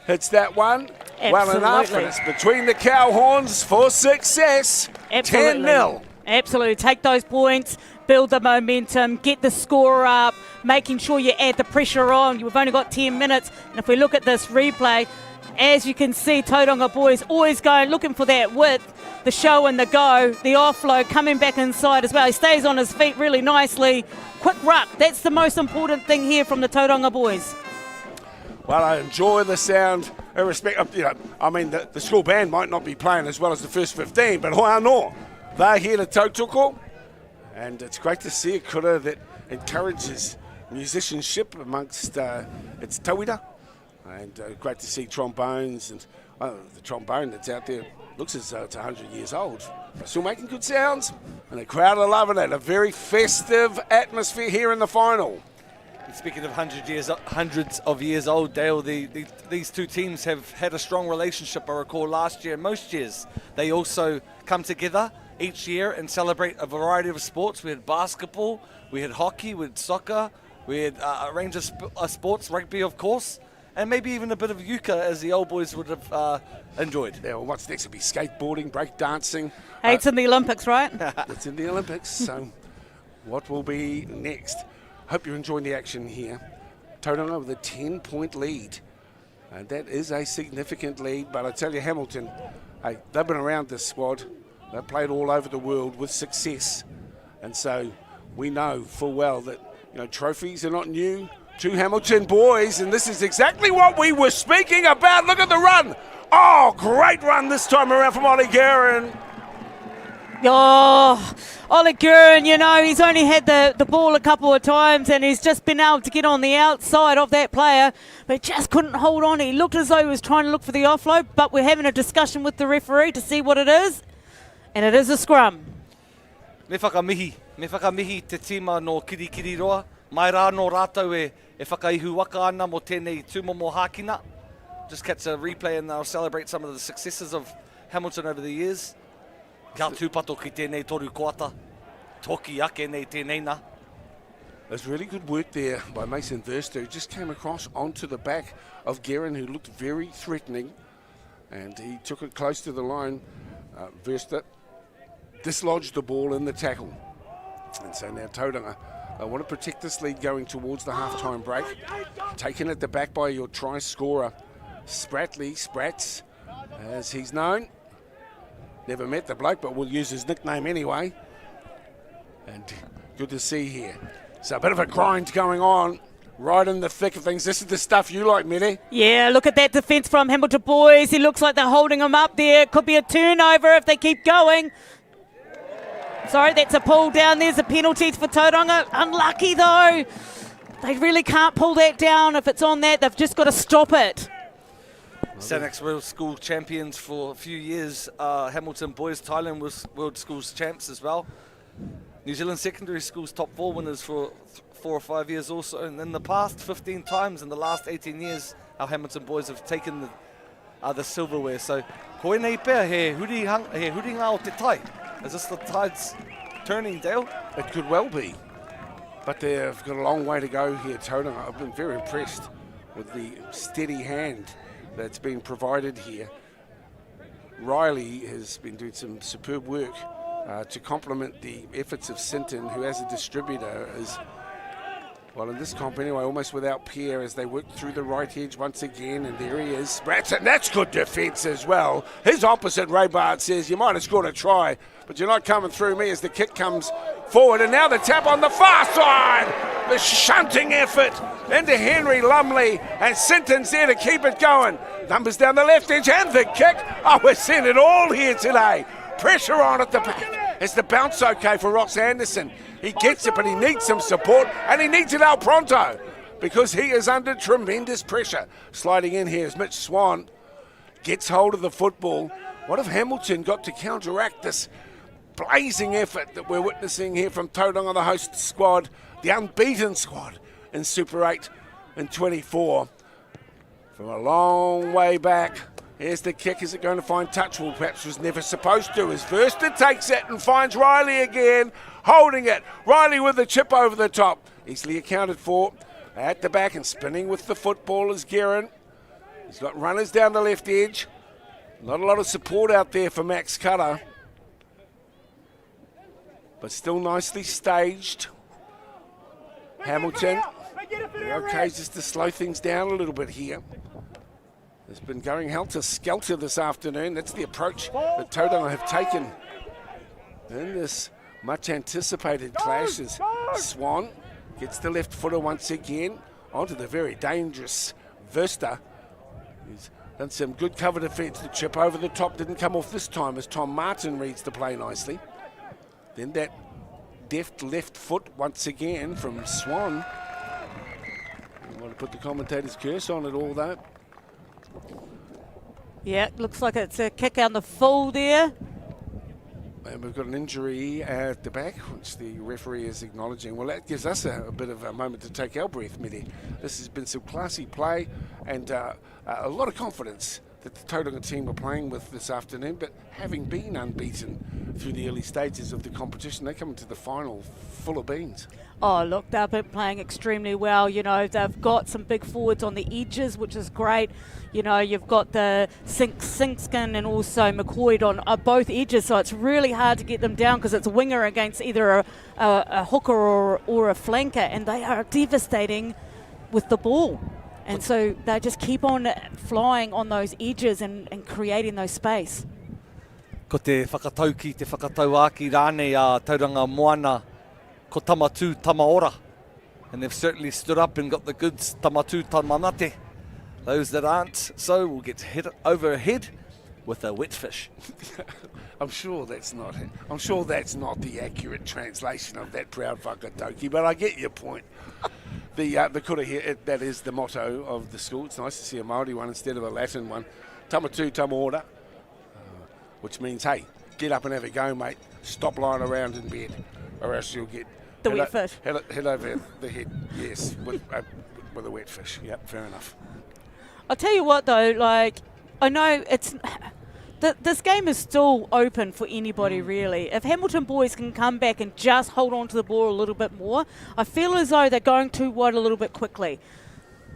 Hits that one. Absolutely. Well enough, and it's between the cow horns for success. 10-0. Absolutely. Take those points, build the momentum, get the score up, making sure you add the pressure on. You've only got 10 minutes. And if we look at this replay, as you can see, Tauranga boys always going, looking for that width, the show and the go, the offload, coming back inside as well. He stays on his feet really nicely. Quick ruck, that's the most important thing here from the Tauranga boys. Well, I enjoy the sound, irrespective of, the school band might not be playing as well as the first 15, but hoi anō, they're here to tautoko, and it's great to see a kura that encourages musicianship amongst its tauira. And great to see trombones, and the trombone that's out there looks as though it's 100 years old. But still making good sounds, and the crowd are loving it. A very festive atmosphere here in the final. Speaking of hundreds of years old, Dale, these two teams have had a strong relationship. I recall last year, most years, they also come together each year and celebrate a variety of sports. We had basketball, we had hockey, we had soccer, we had a range of sports, rugby of course, and maybe even a bit of euchre, as the old boys would have enjoyed. Yeah, well, what's next will be skateboarding, breakdancing. Hey, it's in the Olympics, right? It's in the Olympics, so what will be next? Hope you're enjoying the action here. Tauranga with a 10-point lead. And that is a significant lead, but I tell you, Hamilton, hey, they've been around this squad. They've played all over the world with success. And so we know full well that, trophies are not new to Hamilton boys, and this is exactly what we were speaking about. Look at the run. Oh, great run this time around from Ollie Guerin. Oh, Ollie Guerin, he's only had the ball a couple of times, and he's just been able to get on the outside of that player, but just couldn't hold on. He looked as though he was trying to look for the offload, but we're having a discussion with the referee to see what it is, and it is a scrum. Me whakamihi te tima no kirikiri roa. Mai rā no rātou e whakaihu waka ana mo tēnei tūmomo hākina. Just catch a replay and they'll celebrate some of the successes of Hamilton over the years. Kia tūpato ki tēnei toru koata. Toki ake nei tēnei nā. There's really good work there by Mason Verster, who just came across onto the back of Guerin, who looked very threatening. and he took it close to the line, versed it, dislodged the ball in the tackle. And so now Tauranga want to protect this lead going towards the half-time break. Taken at the back by your try scorer, Sprats, as he's known. Never met the bloke, but we'll use his nickname anyway. And good to see here. So a bit of a grind going on, right in the thick of things. This is the stuff you like, Mede. Yeah, look at that defence from Hamilton Boys. He looks like they're holding him up there. It could be a turnover if they keep going. Sorry, that's a pull down. There's a penalty for Tauranga. Unlucky, though. They really can't pull that down. If it's on that, they've just got to stop it. Sanak's World School champions for a few years. Hamilton Boys Thailand was World Schools champs as well. New Zealand Secondary Schools top 4 winners for 4 or 5 years also. And in the past 15 times in the last 18 years, our Hamilton Boys have taken the silverware. So, koe nei pēr he huringa o te tai. Is this the tides turning, Dale? It could well be, but they've got a long way to go here, Tauranga. I've been very impressed with the steady hand that's been provided here. Riley has been doing some superb work to complement the efforts of Sinton, who as a distributor is, well, in this comp anyway, almost without peer as they work through the right edge once again, and there he is. Sprats, and that's good defence as well. His opposite, Ray Bart, says, you might have scored a try, but you're not coming through me as the kick comes forward, and now the tap on the far side. The shunting effort into Henry Lumley, and Sinton's there to keep it going. Numbers down the left edge, and the kick. Oh, we're seeing it all here today. Pressure on at the back. Is the bounce okay for Ross Anderson? He gets it, but he needs some support, and he needs it out pronto because he is under tremendous pressure. Sliding in here is Mitch Swan. Gets hold of the football. What if Hamilton got to counteract this blazing effort that we're witnessing here from Tauranga, the host squad, the unbeaten squad in Super 8 in 24. From a long way back, here's the kick. Is it going to find touch? Well, perhaps was never supposed to. As Verster takes it and finds Riley again, holding it. Riley with the chip over the top. Easily accounted for. At the back and spinning with the football is Guerin. He's got runners down the left edge. Not a lot of support out there for Max Cutter, but still nicely staged. Hamilton, okay, just to slow things down a little bit here. It's been going helter-skelter this afternoon. That's the approach that Tauranga have taken in this much-anticipated clash as Swan gets the left footer once again onto the very dangerous Verster. He's done some good cover defence. The chip over the top didn't come off this time as Tom Martin reads the play nicely. Then that deft left foot once again from Swan. I want to put the commentator's curse on it all though. Yeah, looks like it's a kick on the full there. And we've got an injury at the back, which the referee is acknowledging. Well, that gives us a bit of a moment to take our breath, Mede. This has been some classy play and a lot of confidence that the Tauranga team are playing with this afternoon, but having been unbeaten through the early stages of the competition, they come into the final full of beans. Oh, look, they've been playing extremely well. You know, they've got some big forwards on the edges, which is great. You know, you've got the Sinkskin and also McCoy on both edges, so it's really hard to get them down because it's a winger against either a hooker or a flanker, and they are devastating with the ball. And so they just keep on flying on those edges and creating those space. Ko te whakatau ki te whakatau aki rānei a Tauranga moana ko tamatu tamaora. And they've certainly stood up and got the goods tamatu tamanate. Those that aren't so will get hit over head with a wet fish. I'm sure that's not it. I'm sure that's not the accurate translation of that proud whakatauki, but I get your point. The kura here, that is the motto of the school. It's nice to see a Māori one instead of a Latin one. Tamatu tamaora, which means, hey, get up and have a go, mate. Stop lying around in bed, or else you'll get the wet fish. Hit over the head, yes, with a wet fish. Yep, fair enough. I'll tell you what, though, like, I know it's... This game is still open for anybody, really. If Hamilton Boys can come back and just hold on to the ball a little bit more, I feel as though they're going too wide a little bit quickly.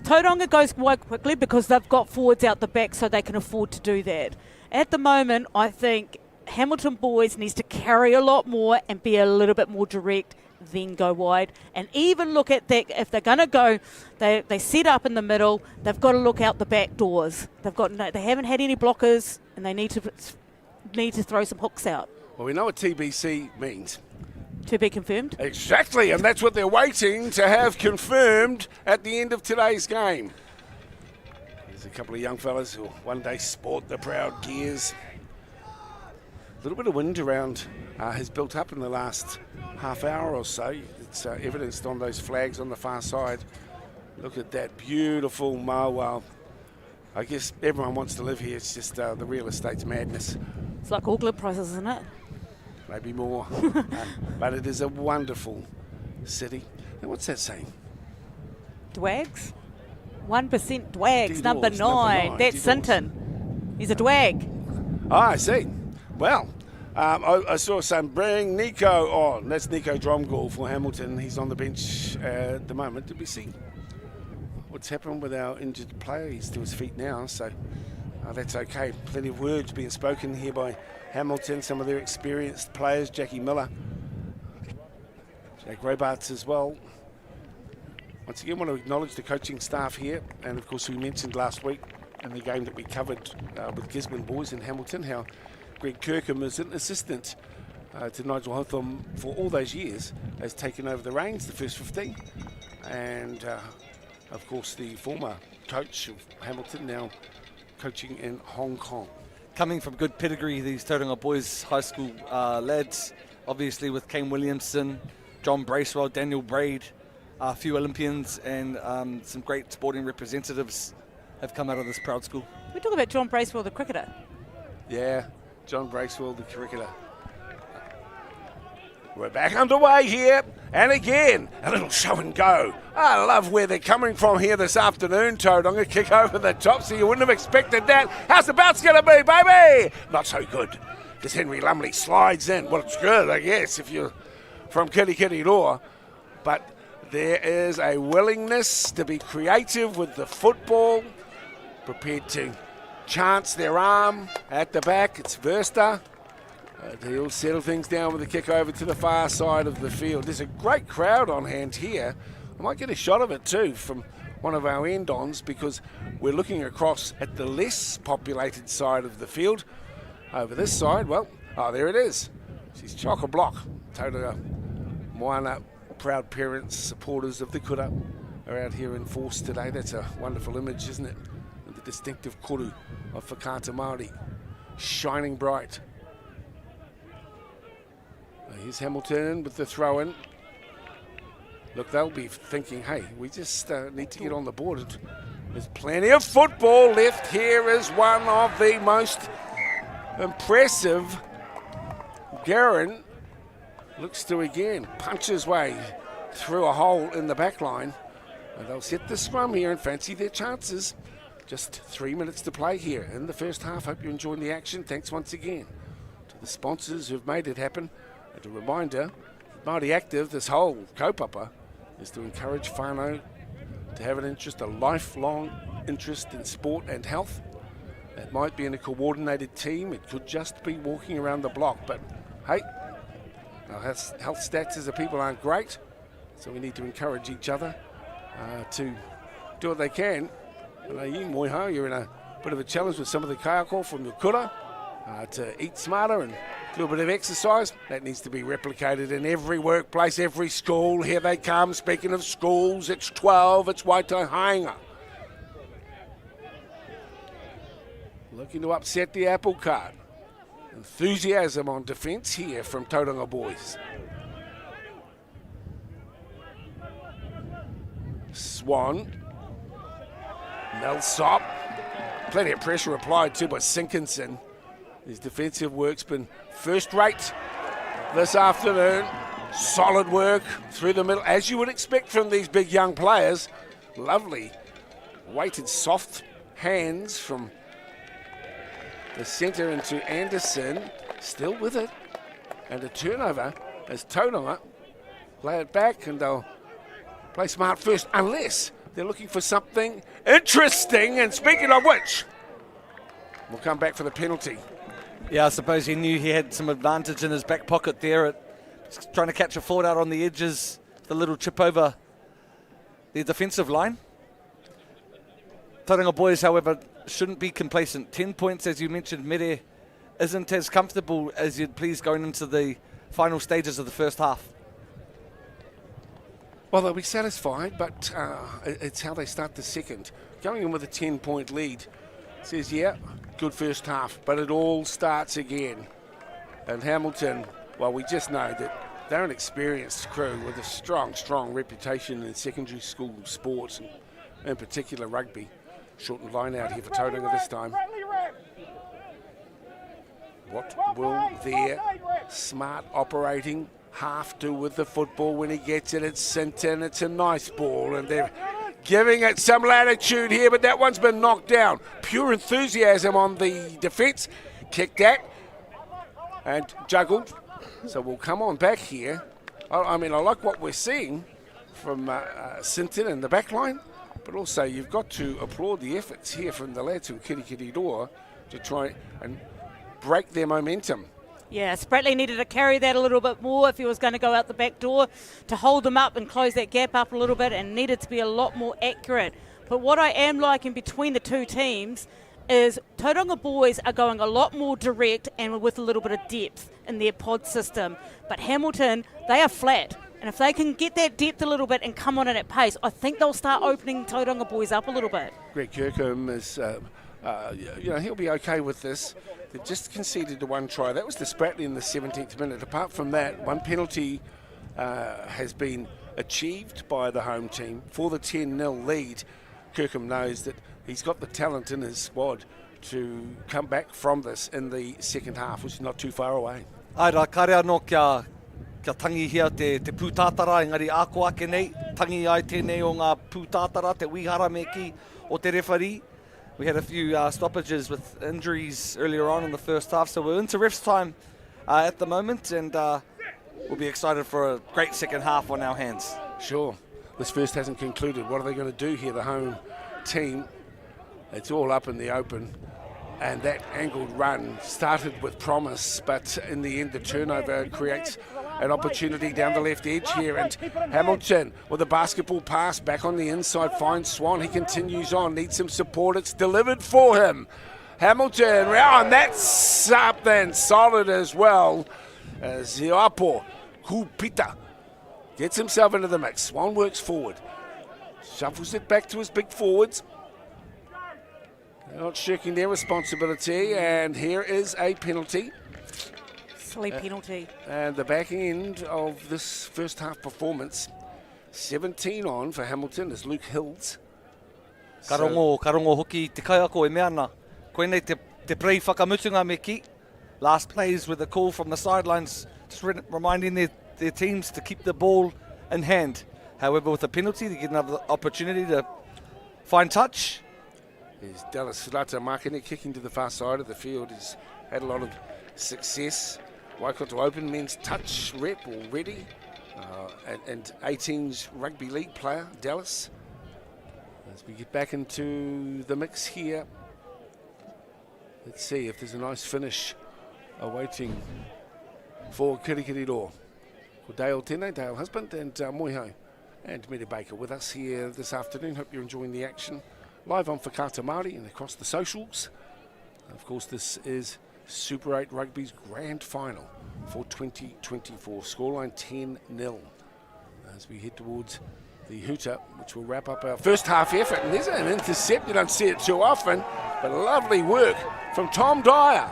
Tauranga goes wide quickly because they've got forwards out the back so they can afford to do that. At the moment, I think Hamilton Boys needs to carry a lot more and be a little bit more direct, then go wide. And even look at that, if they're going to go, they set up in the middle, they've got to look out the back doors. They haven't had any blockers, and they need to throw some hooks out. Well, we know what TBC means. To be confirmed. Exactly, and that's what they're waiting to have confirmed at the end of today's game. There's a couple of young fellas who will one day sport the proud gears. A little bit of wind around has built up in the last half hour or so. It's evidenced on those flags on the far side. Look at that beautiful mow. Well, I guess everyone wants to live here. It's just the real estate's madness. It's like Auckland prices, isn't it? Maybe more. But it is a wonderful city. Now, what's that saying? Dwags? 1% Dwags, number 9. number 9. That's Sinton. He's a Dwag. I see. Well, I saw some bring Nico on. That's Nico Dromgoole for Hamilton. He's on the bench at the moment. Did we see what's happened with our injured player? He's to his feet now, so that's okay. Plenty of words being spoken here by Hamilton, some of their experienced players, Jackie Miller, Jake Robarts as well. Once again, I want to acknowledge the coaching staff here, and of course we mentioned last week in the game that we covered with Gisborne Boys in Hamilton how Greg Kirkham is an assistant to Nigel Hotham for all those years, has taken over the reins, the first 15, and of course the former coach of Hamilton, now coaching in Hong Kong. Coming from good pedigree, these Tauranga Boys High School lads, obviously with Kane Williamson, John Bracewell, Daniel Braid, a few Olympians, and some great sporting representatives have come out of this proud school. We talk about John Bracewell, the cricketer. Yeah, John Bracewell, the cricketer. We're back underway here, and again, a little show and go. I love where they're coming from here this afternoon, Tauranga. Kick over the top, so you wouldn't have expected that. How's the bounce going to be, baby? Not so good. As Henry Lumley slides in. Well, it's good, I guess, if you're from Kirikiriroa. But there is a willingness to be creative with the football, prepared to chance their arm at the back. It's Verster. He'll settle things down with a kick over to the far side of the field. There's a great crowd on hand here. I might get a shot of it too from one of our end-ons because we're looking across at the less populated side of the field. Over this side, well, there it is. She's chock-a-block. Tauranga Moana, proud parents, supporters of the kura are out here in force today. That's a wonderful image, isn't it? And the distinctive koru of Whakaata Māori, shining bright. Here's Hamilton with the throw-in. Look, they'll be thinking, hey, we just need to get on the board. There's plenty of football left. Here is one of the most impressive. Guerin looks to again punch his way through a hole in the back line. And they'll set the scrum here and fancy their chances. Just 3 minutes to play here in the first half. Hope you're enjoying the action. Thanks once again to the sponsors who've made it happen. And a reminder, Māori Active, this whole kaupapa, is to encourage whānau to have an interest, a lifelong interest in sport and health. It might be in a coordinated team. It could just be walking around the block. But, hey, our health stats as a people aren't great, so we need to encourage each other to do what they can. And you, Moiho, you're in a bit of a challenge with some of the kaiako from your kura to eat smarter and do a bit of exercise. That needs to be replicated in every workplace, every school. Here they come. Speaking of schools, it's 12. It's Waitahainga. Looking to upset the apple cart. Enthusiasm on defence here from Tauranga Boys. Swan. Millsop. Plenty of pressure applied to by Sinkinson. His defensive work's been first rate this afternoon. Solid work through the middle, as you would expect from these big young players. Lovely weighted soft hands from the centre into Anderson. Still with it. And a turnover as Tauranga play it back, and they'll play smart first, unless they're looking for something interesting. And speaking of which, we'll come back for the penalty. Yeah, I suppose he knew he had some advantage in his back pocket there at trying to catch a forward out on the edges, the little chip over the defensive line. Tauranga Boys, however, shouldn't be complacent. 10 points, as you mentioned, Mere isn't as comfortable as you'd please going into the final stages of the first half. Well, they'll be satisfied, but it's how they start the second. Going in with a 10-point lead says, yeah, good first half, but it all starts again. And Hamilton, well, we just know that they're an experienced crew with a strong, strong reputation in secondary school sports, and in particular rugby. Shortened line out here for Tauranga this time. What will their smart operating half do with the football when he gets it? It's sent in, it's a nice ball, and they're giving it some latitude here, but that one's been knocked down. Pure enthusiasm on the defence. Kicked that and juggled. So we'll come on back here. I mean, I like what we're seeing from Sinton in the back line, but also you've got to applaud the efforts here from the lads who Kirikiriroa to try and break their momentum. Yeah, Spratley needed to carry that a little bit more if he was going to go out the back door to hold them up and close that gap up a little bit, and needed to be a lot more accurate. But what I am liking between the two teams is Tauranga Boys are going a lot more direct and with a little bit of depth in their pod system. But Hamilton, they are flat. And if they can get that depth a little bit and come on at that pace, I think they'll start opening Tauranga Boys up a little bit. Greg Kirkham is, he'll be okay with this. They just conceded the one try. That was the Spratley in the 17th minute. Apart from that, one penalty has been achieved by the home team for the 10-0 lead. Kirkham knows that he's got the talent in his squad to come back from this in the second half, which is not too far away. Aira, kare anō kia tangi hia te pūtātara, engari ako ake nei, tangi ai tēnei o ngā pūtātara, te wihara me ki o te referee. We had a few stoppages with injuries earlier on in the first half, so we're into ref's time at the moment, and we'll be excited for a great second half on our hands. Sure. This first hasn't concluded. What are they going to do here, the home team? It's all up in the open, and that angled run started with promise, but in the end the turnover creates an opportunity down the left edge here, and Hamilton with a basketball pass back on the inside finds Swan. He continues on, needs some support. It's delivered for him. Hamilton, and that's something solid as well. As Ziapo Kupita gets himself into the mix. Swan works forward, shuffles it back to his big forwards. They're not shirking their responsibility, and here is a penalty. Silly penalty. And the back end of this first half performance, 17 on for Hamilton is Luke Hills. Karongo hoki te kai ako e meana. Koenei te prei whakamutunga me ki. Last plays with a call from the sidelines, just reminding their teams to keep the ball in hand. However, with a penalty, they get another opportunity to find touch. There's Dallas Rata Makine kicking to the far side of the field. He's had a lot of success. Waikato Open men's touch rep already. And 18's rugby league player, Dallas. As we get back into the mix here, let's see if there's a nice finish awaiting for Kirikiriroa. For Dale Tene, Dale husband, and Moiho and Mere Baker with us here this afternoon. Hope you're enjoying the action. Live on Whakata Māori and across the socials. Of course, this is Super 8 Rugby's grand final for 2024. Scoreline 10-0 as we head towards the hooter, which will wrap up our first half effort. And there's an intercept. You don't see it too often, but lovely work from Tom Dyer.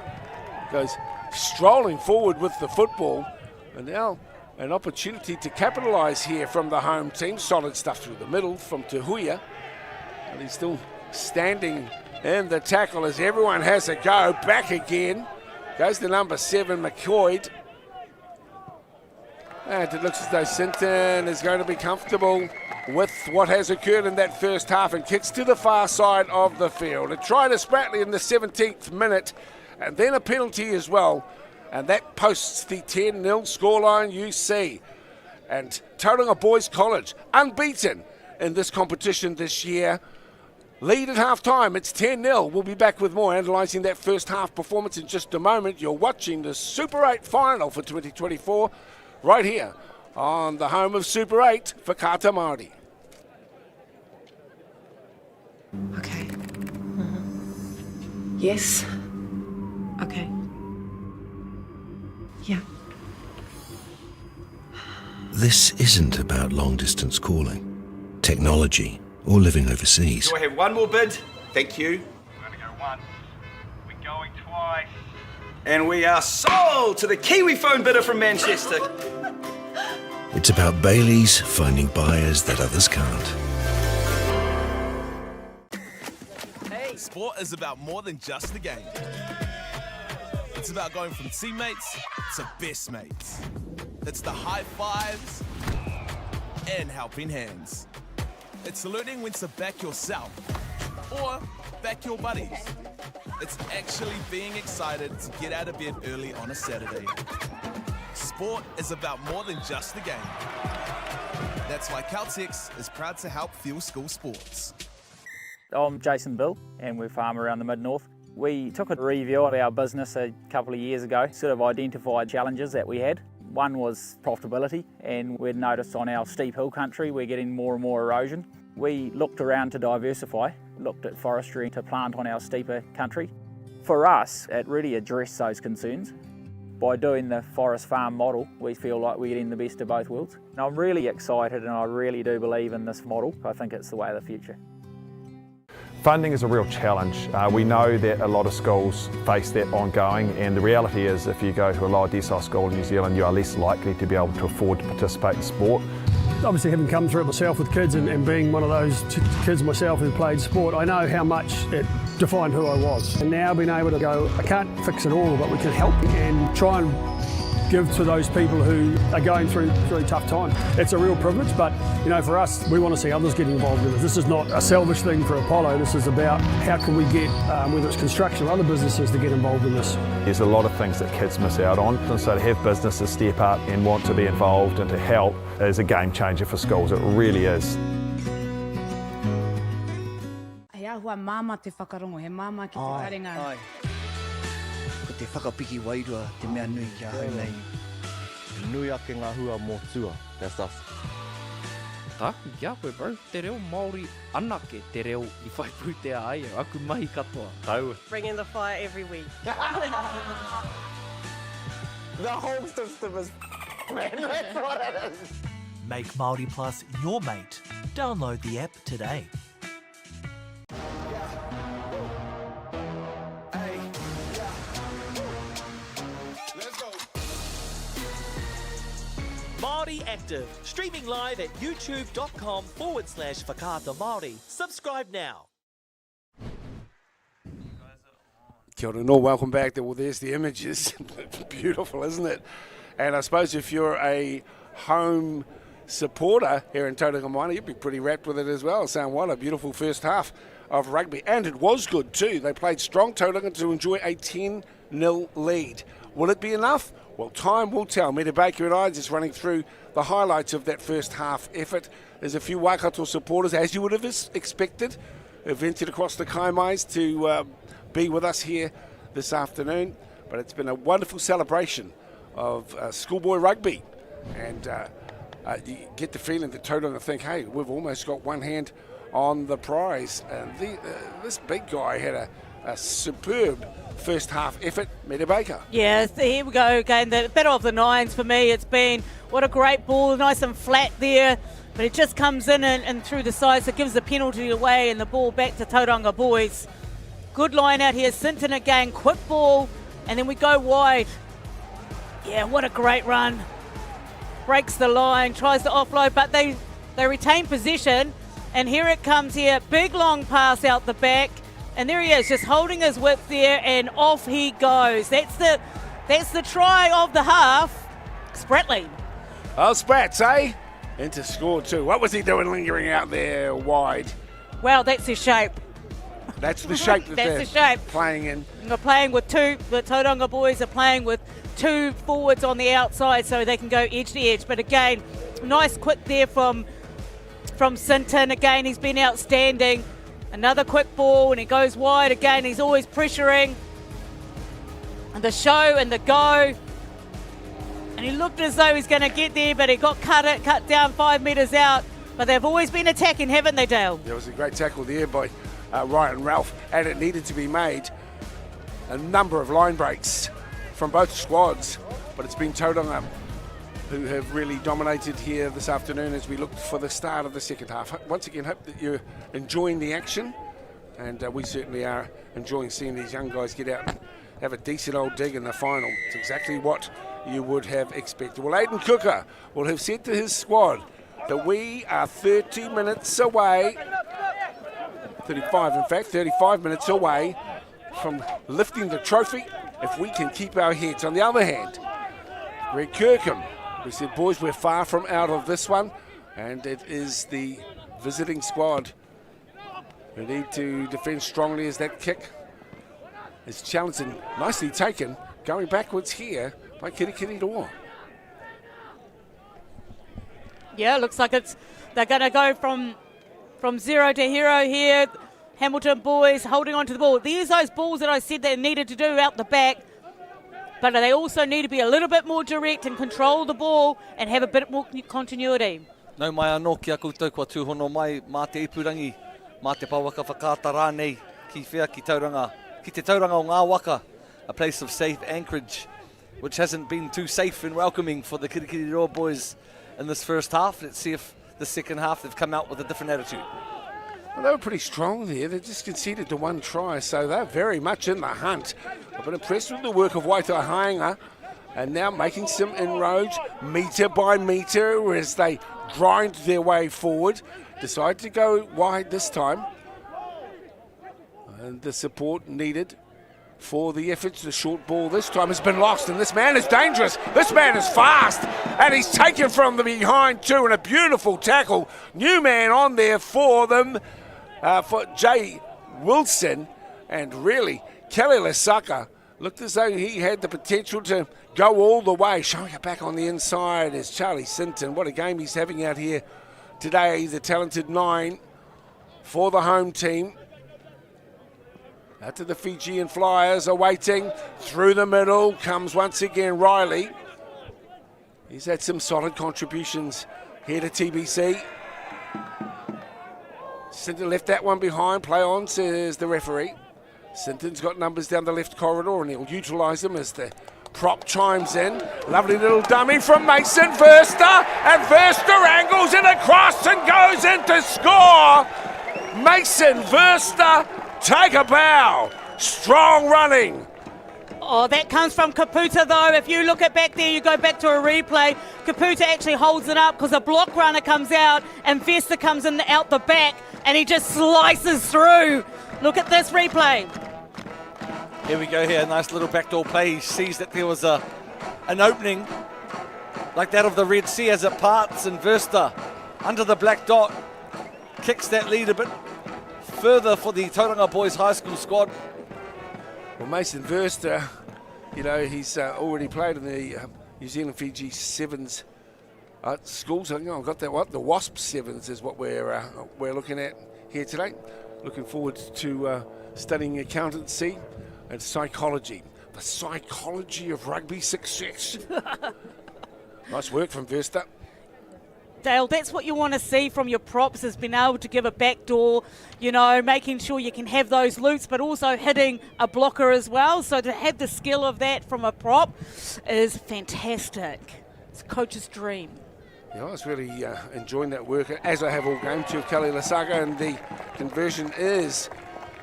Goes strolling forward with the football, and now an opportunity to capitalise here from the home team. Solid stuff through the middle from Tahuya, and he's still standing in the tackle as everyone has a go. Back again goes the number 7, McCoy. And it looks as though Sinton is going to be comfortable with what has occurred in that first half and kicks to the far side of the field. A try to Spratley in the 17th minute, and then a penalty as well. And that posts the 10-0 scoreline you see. And Tauranga Boys College, unbeaten, in this competition this year. Lead at half-time, it's 10-0. We'll be back with more, analysing that first half performance in just a moment. You're watching the Super 8 final for 2024 right here on the home of Super 8 for Kata Māori. Okay. Yes. Okay. Yeah. This isn't about long-distance calling, technology, or living overseas. Do I have one more bid? Thank you. We're going to go once. We're going twice. And we are sold to the Kiwi phone bidder from Manchester. It's about Bailey's finding buyers that others can't. Sport is about more than just the game. It's about going from teammates to best mates. It's the high fives and helping hands. It's learning when to back yourself or back your buddies. It's actually being excited to get out of bed early on a Saturday. Sport is about more than just the game. That's why Caltex is proud to help fuel school sports. I'm Jason Bill and we farm around the Mid-North. We took a review of our business a couple of years ago, sort of identified challenges that we had. One was profitability, and we'd noticed on our steep hill country we're getting more and more erosion. We looked around to diversify, looked at forestry to plant on our steeper country. For us, it really addressed those concerns. By doing the forest farm model, we feel like we're getting the best of both worlds. And I'm really excited and I really do believe in this model. I think it's the way of the future. Funding is a real challenge. We know that a lot of schools face that ongoing, and the reality is if you go to a lower decile school in New Zealand, you are less likely to be able to afford to participate in sport. Obviously, having come through it myself with kids and being one of those kids myself who played sport, I know how much it defined who I was. And now being able to go, I can't fix it all, but we can help and try and give to those people who are going through really tough times. It's a real privilege, but you know, for us, we want to see others get involved in it. This is not a selfish thing for Apollo. This is about how can we get, whether it's construction or other businesses, to get involved in this. There's a lot of things that kids miss out on, and so to have businesses step up and want to be involved and to help is a game changer for schools. It really is. Hua mama te whakarongo, he mama ki te taringa. Ai. Ko te whakapiki wairua, te mea nui kia hau nei. Nui ake ngā hua mō tua, that's us. Tāku kia koe bro, te reo Māori anake te reo I whai pūtea ai, aku mahi katoa. Tau. Bringing the fire every week. The whole system is man, that's what it is. Make Māori Plus your mate. Download the app today. Māori Active, streaming live at youtube.com/Whakata Māori. Subscribe now. Kia ora no, welcome back. Well, there's the images. Beautiful, isn't it? And I suppose if you're a home supporter here in Tauranga Māori, you'd be pretty wrapped with it as well. Saying what a beautiful first half of rugby. And it was good too. They played strong Tauranga to enjoy a 10-0 lead. Will it be enough? Well, time will tell. Meta Baker and I just running through the highlights of that first half effort. There's a few Waikato supporters, as you would have expected, who ventured across the Kaimais to be with us here this afternoon. But it's been a wonderful celebration of schoolboy rugby. And you get the feeling that Tauranga think, hey, we've almost got one hand on the prize. And this big guy had a superb first half effort. Meta Baker. Yes, here we go again. The battle of the nines for me. It's been, what a great ball, nice and flat there. But it just comes in and through the sides. It gives the penalty away and the ball back to Tauranga Boys. Good line out here. Sinton again, quick ball. And then we go wide. Yeah, what a great run. Breaks the line, tries to offload, but they retain possession. And here it comes here. Big long pass out the back. And there he is, just holding his whip there, and off he goes. That's the try of the half. Spratley. Oh, Sprats, eh? Into score two. What was he doing lingering out there wide? Well, that's his shape. That's the shape that that's they're the shape. playing in. They're playing with two. The Tauranga Boys are playing with two forwards on the outside so they can go edge to edge. But again, nice quick there from from Sinton. Again, he's been outstanding. Another quick ball and he goes wide again. He's always pressuring. And the show and the go. And he looked as though he's going to get there, but he got cut down 5 metres out. But they've always been attacking, haven't they, Dale? There was a great tackle there by Ryan Ralph, and it needed to be made. A number of line breaks from both squads, but it's been Tauranga who have really dominated here this afternoon as we look for the start of the second half. Once again, hope that you're enjoying the action, and we certainly are enjoying seeing these young guys get out and have a decent old dig in the final. It's exactly what you would have expected. Well, Aidan Cooker will have said to his squad that we are 30 minutes away, 35 in fact, 35 minutes away from lifting the trophy if we can keep our heads. On the other hand, Greg Kirkham, we said, boys, we're far from out of this one, and it is the visiting squad who need to defend strongly as that kick is challenged and nicely taken, going backwards here by Kirikiri Roa. Yeah, looks like they're going to go from zero to hero here. Hamilton boys holding on to the ball. There's those balls that I said they needed to do out the back, but they also need to be a little bit more direct and control the ball and have a bit more continuity. Nau mai anō ki a koutou kua tūhono mai mā te ipurangi, mā te pawaka whakaata rānei ki whea ki Tauranga. Ki te Tauranga o ngā waka, a place of safe anchorage, which hasn't been too safe and welcoming for the Kirikiri Roa boys in this first half. Let's see if the second half they've come out with a different attitude. Well, they were pretty strong there. They just conceded to one try, so they're very much in the hunt. I've been impressed with the work of Waitai Hainga, and now making some inroads, metre by metre, as they grind their way forward. Decide to go wide this time. And the support needed for the efforts. The short ball this time has been lost, and this man is dangerous. This man is fast, and he's taken from the behind too, and a beautiful tackle. New man on there for them, for Jay Wilson, and really Kelly Lasaka looked as though he had the potential to go all the way. Showing it back on the inside is Charlie Sinton. What a game he's having out here today. The talented 9 for the home team. Out to the Fijian Flyers are waiting. Through the middle comes once again Riley. He's had some solid contributions here to TBC. Sinton left that one behind. Play on, says the referee. Sinton's got numbers down the left corridor, and he'll utilise them as the prop chimes in. Lovely little dummy from Mason Verster, and Verster angles it across and goes in to score. Mason Verster, take a bow. Strong running. Oh, that comes from Kaputa though. If you look at back there, you go back to a replay. Kaputa actually holds it up because a block runner comes out and Vesta comes in out the back and he just slices through. Look at this replay. Here we go here, nice little backdoor play. He sees that there was an opening like that of the Red Sea as it parts, and Verster under the black dot kicks that lead a bit further for the Tauranga Boys High School squad. Well, Mason Verster, you know, he's already played in the New Zealand Fiji Sevens schools. I think I've got that one. The Wasp Sevens is what we're looking at here today. Looking forward to studying accountancy and psychology. The psychology of rugby success. Nice work from Verster. Dale, that's what you want to see from your props, is being able to give a backdoor, you know, making sure you can have those loops, but also hitting a blocker as well. So to have the skill of that from a prop is fantastic. It's a coach's dream. Yeah, I was really enjoying that work, as I have all game, to Kelly Lasaga, and the conversion is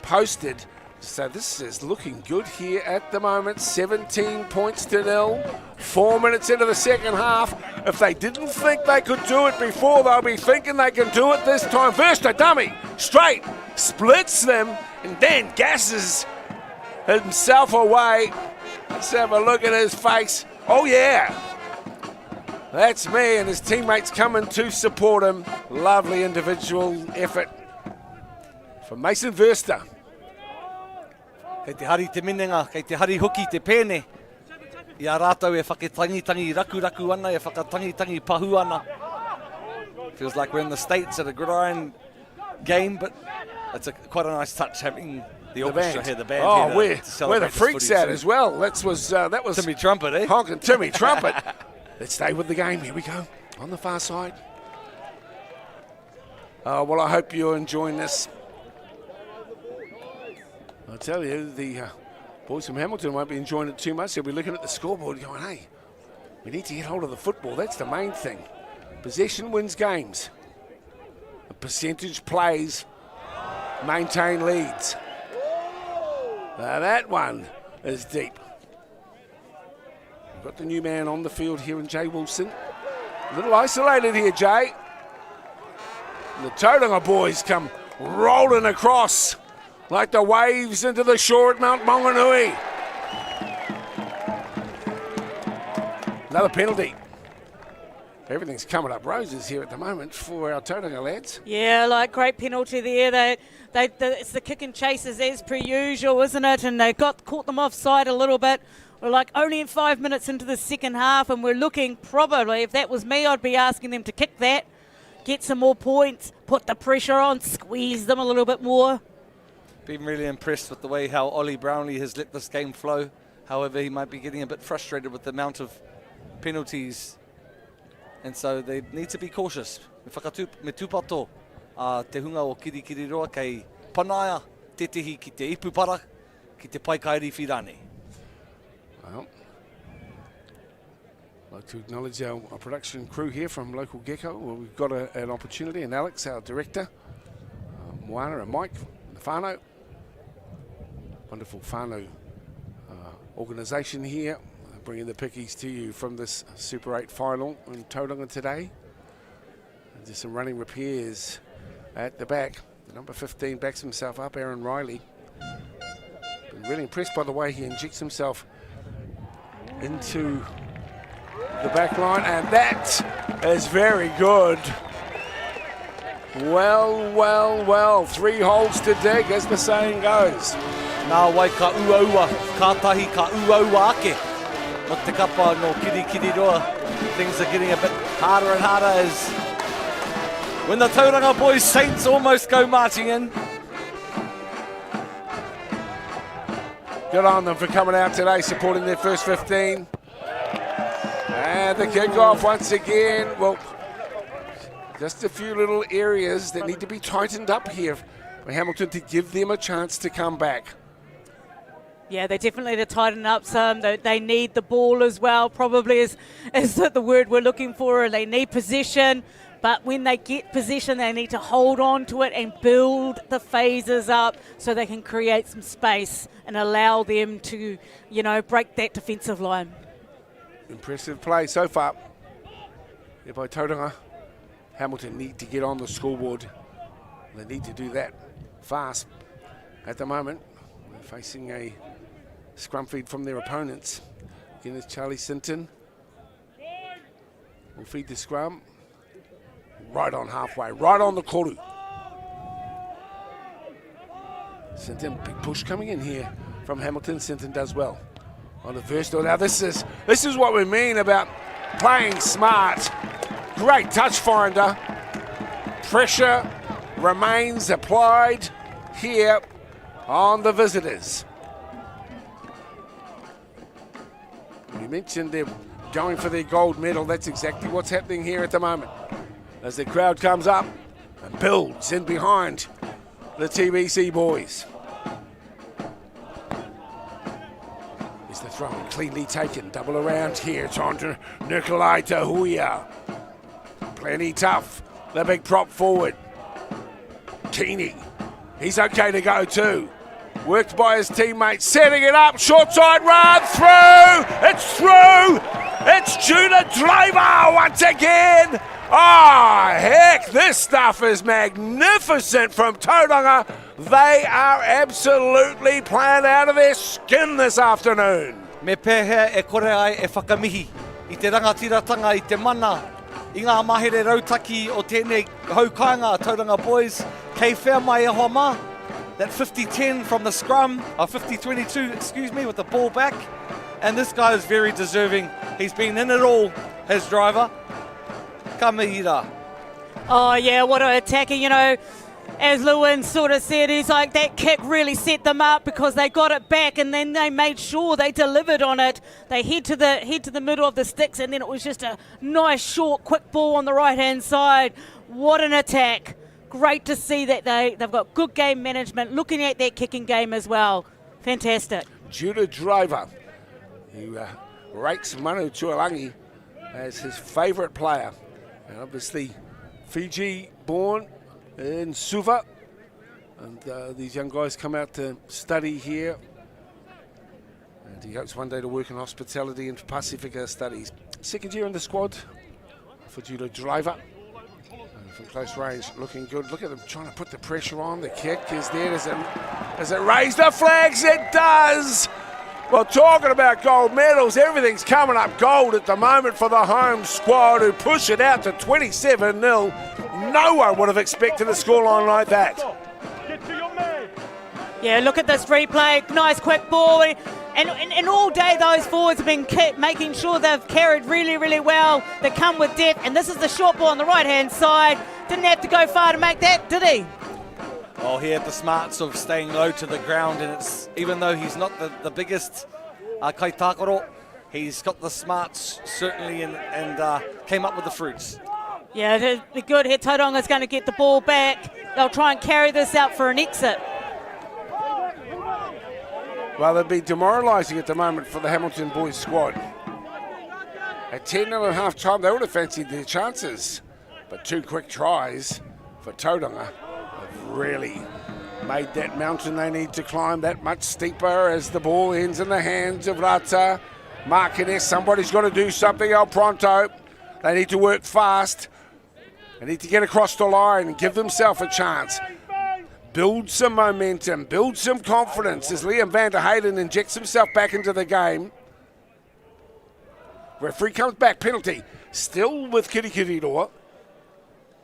posted. So this is looking good here at the moment. 17 points to 0. 4 minutes into the second half. If they didn't think they could do it before, they'll be thinking they can do it this time. First a dummy, straight, splits them, and then gasses himself away. Let's have a look at his face. Oh yeah, that's me, and his teammates coming to support him. Lovely individual effort from Mason Verster. Kei te hari te minenga, kei te hari hoki te pēne. Ia rātou e whaketangitangi raku ana, e whakatangitangi pahu ana. Feels like we're in the States at a gridiron game, but it's quite a nice touch having the orchestra here, the band oh, here. Where the freaks at as well. That was Timmy Trumpet, eh? Honking Timmy Trumpet. Let's stay with the game. Here we go. On the far side. Well, I hope you're enjoying this. I tell you, the boys from Hamilton won't be enjoying it too much. They'll be looking at the scoreboard going, hey, we need to get hold of the football. That's the main thing. Possession wins games. The percentage plays, maintain leads. Now that one is deep. We've got the new man on the field here in Jay Wilson. A little isolated here, Jay. And the Tauranga boys come rolling across like the waves into the shore at Mount Maunganui. Another penalty. Everything's coming up roses here at the moment for our Tauranga lads. Yeah, like great penalty there. It's the kick and chases as per usual, isn't it? And they caught them offside a little bit. We're like only in 5 minutes into the second half, and we're looking probably, if that was me, I'd be asking them to kick that, get some more points, put the pressure on, squeeze them a little bit more. Been really impressed with the way how Ollie Brownlee has let this game flow. However, he might be getting a bit frustrated with the amount of penalties, and so they need to be cautious. Me tūpato te hunga o Kirikiriroa kei panaia te tehi ki te ipupara ki te paikairi whirane. Well, I'd like to acknowledge our production crew here from local Gecko. Well, we've got an opportunity, and Alex, our director, Moana and Mike, and the whānau. Wonderful whānau organisation here, bringing the pickies to you from this Super 8 final in Tauranga today. And just some running repairs at the back. The number 15 backs himself up, Aaron Riley. Been really impressed by the way he injects himself into the back line, and that is very good. Well, 3 holes to dig, as the saying goes. Nā wai ka uaua, kātahi ka uaua ake. Mo te kapa no Kirikiriroa, things are getting a bit harder and harder as when the Tauranga Boys Saints almost go marching in. Good on them for coming out today, supporting their first 15. And the kickoff once again. Well, just a few little areas that need to be tightened up here for Hamilton to give them a chance to come back. Yeah, they definitely need to tighten up some. They need the ball as well, probably is the word we're looking for. They need possession, but when they get possession, they need to hold on to it and build the phases up so they can create some space and allow them to, break that defensive line. Impressive play so far here by Tauranga. Hamilton need to get on the scoreboard. They need to do that fast. At the moment, we're facing a scrum feed from their opponents. Again, it's Charlie Sinton. Will feed the scrum. Right on halfway, right on the koru. Sinton, big push coming in here from Hamilton. Sinton does well on the versatile. Now this is what we mean about playing smart. Great touch finder. Pressure remains applied here on the visitors. You mentioned they're going for their gold medal. That's exactly what's happening here at the moment. As the crowd comes up and builds in behind the TBC boys. Is the throw cleanly taken? Double around here. It's on to Nikolai Tahuia. Plenty tough. The big prop forward. Keeney. He's okay to go too. Worked by his teammates, setting it up, short side run, through! It's through! It's Judah Driver once again! Heck, this stuff is magnificent from Tauranga. They are absolutely playing out of their skin this afternoon. Me pēhea e kore ai e whakamihi I te rangatiratanga I te mana I ngā mahere rautaki o tēnei haukainga Tauranga Boys kei whea mai e hoa mā. That 50-10 from the scrum, 50-22, excuse me, with the ball back. And this guy is very deserving. He's been in it all, his driver. Ka mihi rā. Oh, yeah, what an attacker, you know. As Lewin sort of said, he's like, that kick really set them up because they got it back and then they made sure they delivered on it. They head to the middle of the sticks and then it was just a nice, short, quick ball on the right-hand side. What an attack. Great to see that they've got good game management, looking at their kicking game as well. Fantastic. Judah Driver, who rates Manu Tuolangi as his favourite player. And obviously, Fiji born in Suva, and these young guys come out to study here, and he hopes one day to work in hospitality and Pacifica studies. Second year in the squad for Judo Driver, and from close range looking good. Look at them trying to put the pressure on. The kick is there. Does it raise the flags? It does. Well, talking about gold medals, everything's coming up gold at the moment for the home squad, who push it out to 27-0. No one would have expected a scoreline like that. Yeah, look at this replay. Nice quick ball. And all day those forwards have been making sure they've carried really, really well. They come with depth. And this is the short ball on the right-hand side. Didn't have to go far to make that, did he? Well, he had the smarts of staying low to the ground, and it's even though he's not the biggest kaitakoro, he's got the smarts certainly and came up with the fruits. Yeah, it'll be good here. Tauranga's going to get the ball back. They'll try and carry this out for an exit. Well, they'd be demoralising at the moment for the Hamilton boys squad. At 10-0 at half time, they would have fancied their chances, but 2 quick tries for Tauranga have really made that mountain they need to climb that much steeper as the ball ends in the hands of Rata. Martinez, somebody's got to do something El Pronto. They need to work fast. They need to get across the line and give themselves a chance. Build some momentum, build some confidence as Liam van der Heyden injects himself back into the game. Referee comes back, penalty. Still with Kirikiriroa.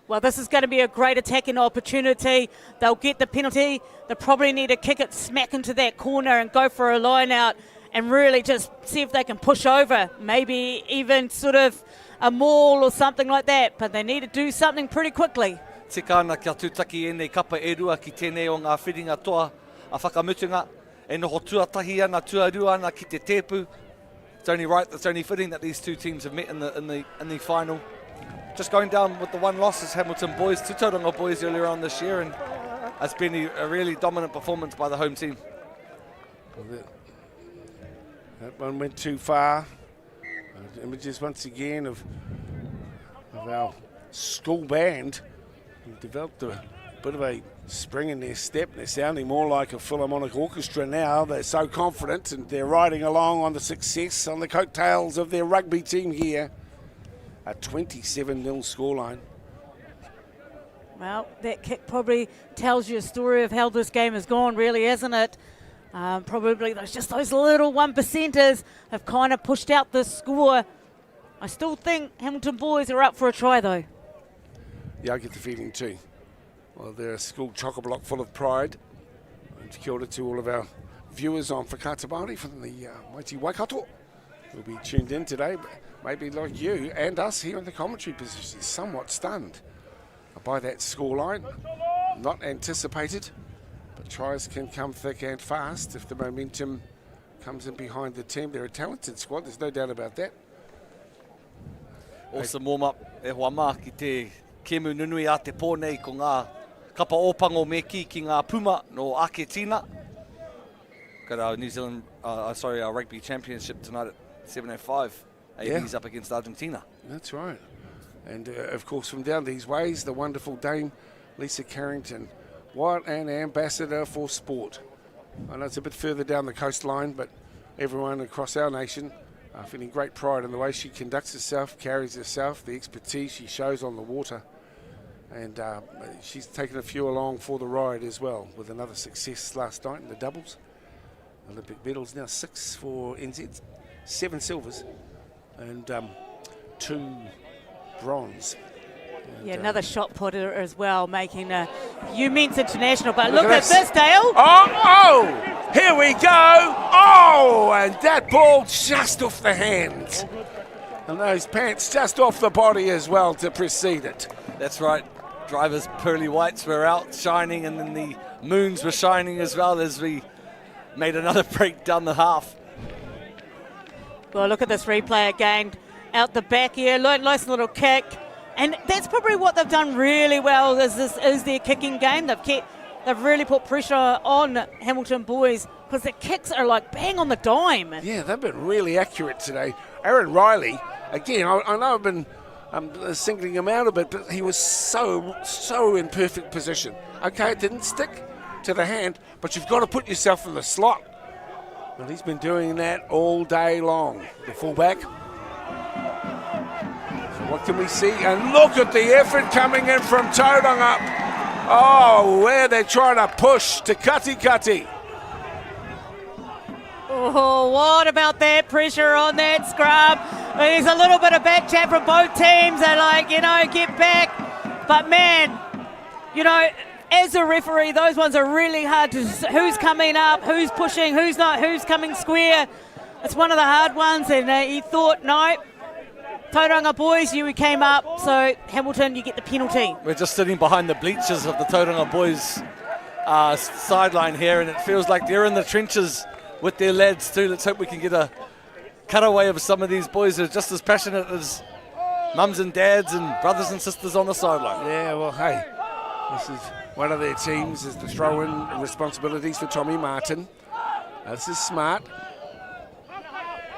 Well, this is going to be a great attacking opportunity. They'll get the penalty. They'll probably need to kick it smack into that corner and go for a line out and really just see if they can push over. Maybe even sort of a maul or something like that, but they need to do something pretty quickly. Tika ana kia tūtaki e nei kapa e rua ki tēnei o ngā whiringa toa a whakamutunga. E noho tuatahi ana, tuarua ana ki te tepu. It's only right, it's only fitting that these two teams have met in the final. Just going down with the one loss is Hamilton boys to Tauranga boys earlier on this year, and it's been a really dominant performance by the home team. That one went too far. Images once again of our school band, who developed a bit of a spring in their step. They're sounding more like a Philharmonic orchestra now. They're so confident and they're riding along on the success, on the coattails of their rugby team here. A 27-0 scoreline. Well, that kick probably tells you a story of how this game has gone, really, hasn't it? Probably just those little 1%ers have kind of pushed out the score. I still think Hamilton boys are up for a try, though. Yeah, I get the feeling too. Well, they're a school chock-a-block full of pride. And kia ora to all of our viewers on Whakata Māori from the mighty Waikato who'll be tuned in today. But maybe like you and us here in the commentary position, somewhat stunned by that scoreline. Not anticipated, but tries can come thick and fast if the momentum comes in behind the team. They're a talented squad, there's no doubt about that. Awesome warm-up e hoa mā ki te kemu nunui a te pōnei ko ngā kapa ōpango me ki ngā puma no ake tina. Got our New Zealand, our rugby championship tonight at 7:05. AB's up against Argentina. That's right. And of course from down these ways, the wonderful Dame Lisa Carrington. What an ambassador for sport. I know it's a bit further down the coastline, but everyone across our nation feeling great pride in the way she conducts herself, carries herself, the expertise she shows on the water. And she's taken a few along for the ride as well, with another success last night in the doubles. Olympic medals now 6 for NZ, 7 silvers and 2 bronze. And, yeah, another shot putter as well, making a men's international. But look at this, Dale. Oh, here we go. Oh, and that ball just off the hands. And those pants just off the body as well to precede it. That's right. Drivers' pearly whites were out shining, and then the moons were shining as well as we made another break down the half. Well, look at this replay again. Out the back here, nice little kick. And that's probably what they've done really well is their kicking game. They've really put pressure on Hamilton boys because the kicks are like bang on the dime. Yeah, they've been really accurate today. Aaron Riley, again, I know I've been singling him out a bit, but he was so in perfect position. Okay, it didn't stick to the hand, but you've got to put yourself in the slot. Well, he's been doing that all day long. The fullback. So what can we see? And look at the effort coming in from Tauranga. Oh, where they're trying to push to Kati. Oh, what about that pressure on that scrum? There's a little bit of back chat from both teams. They're like, get back. But man, as a referee, those ones are really hard to, who's coming up, who's pushing, who's not, who's coming square. It's one of the hard ones, and he thought, no, Tauranga boys, you came up, so Hamilton, you get the penalty. We're just sitting behind the bleachers of the Tauranga boys sideline here, and it feels like they're in the trenches with their lads too. Let's hope we can get a cutaway of some of these boys who are just as passionate as mums and dads and brothers and sisters on the sideline. Yeah, well, hey, this is one of their teams is to throw in responsibilities for Tommy Martin. This is smart.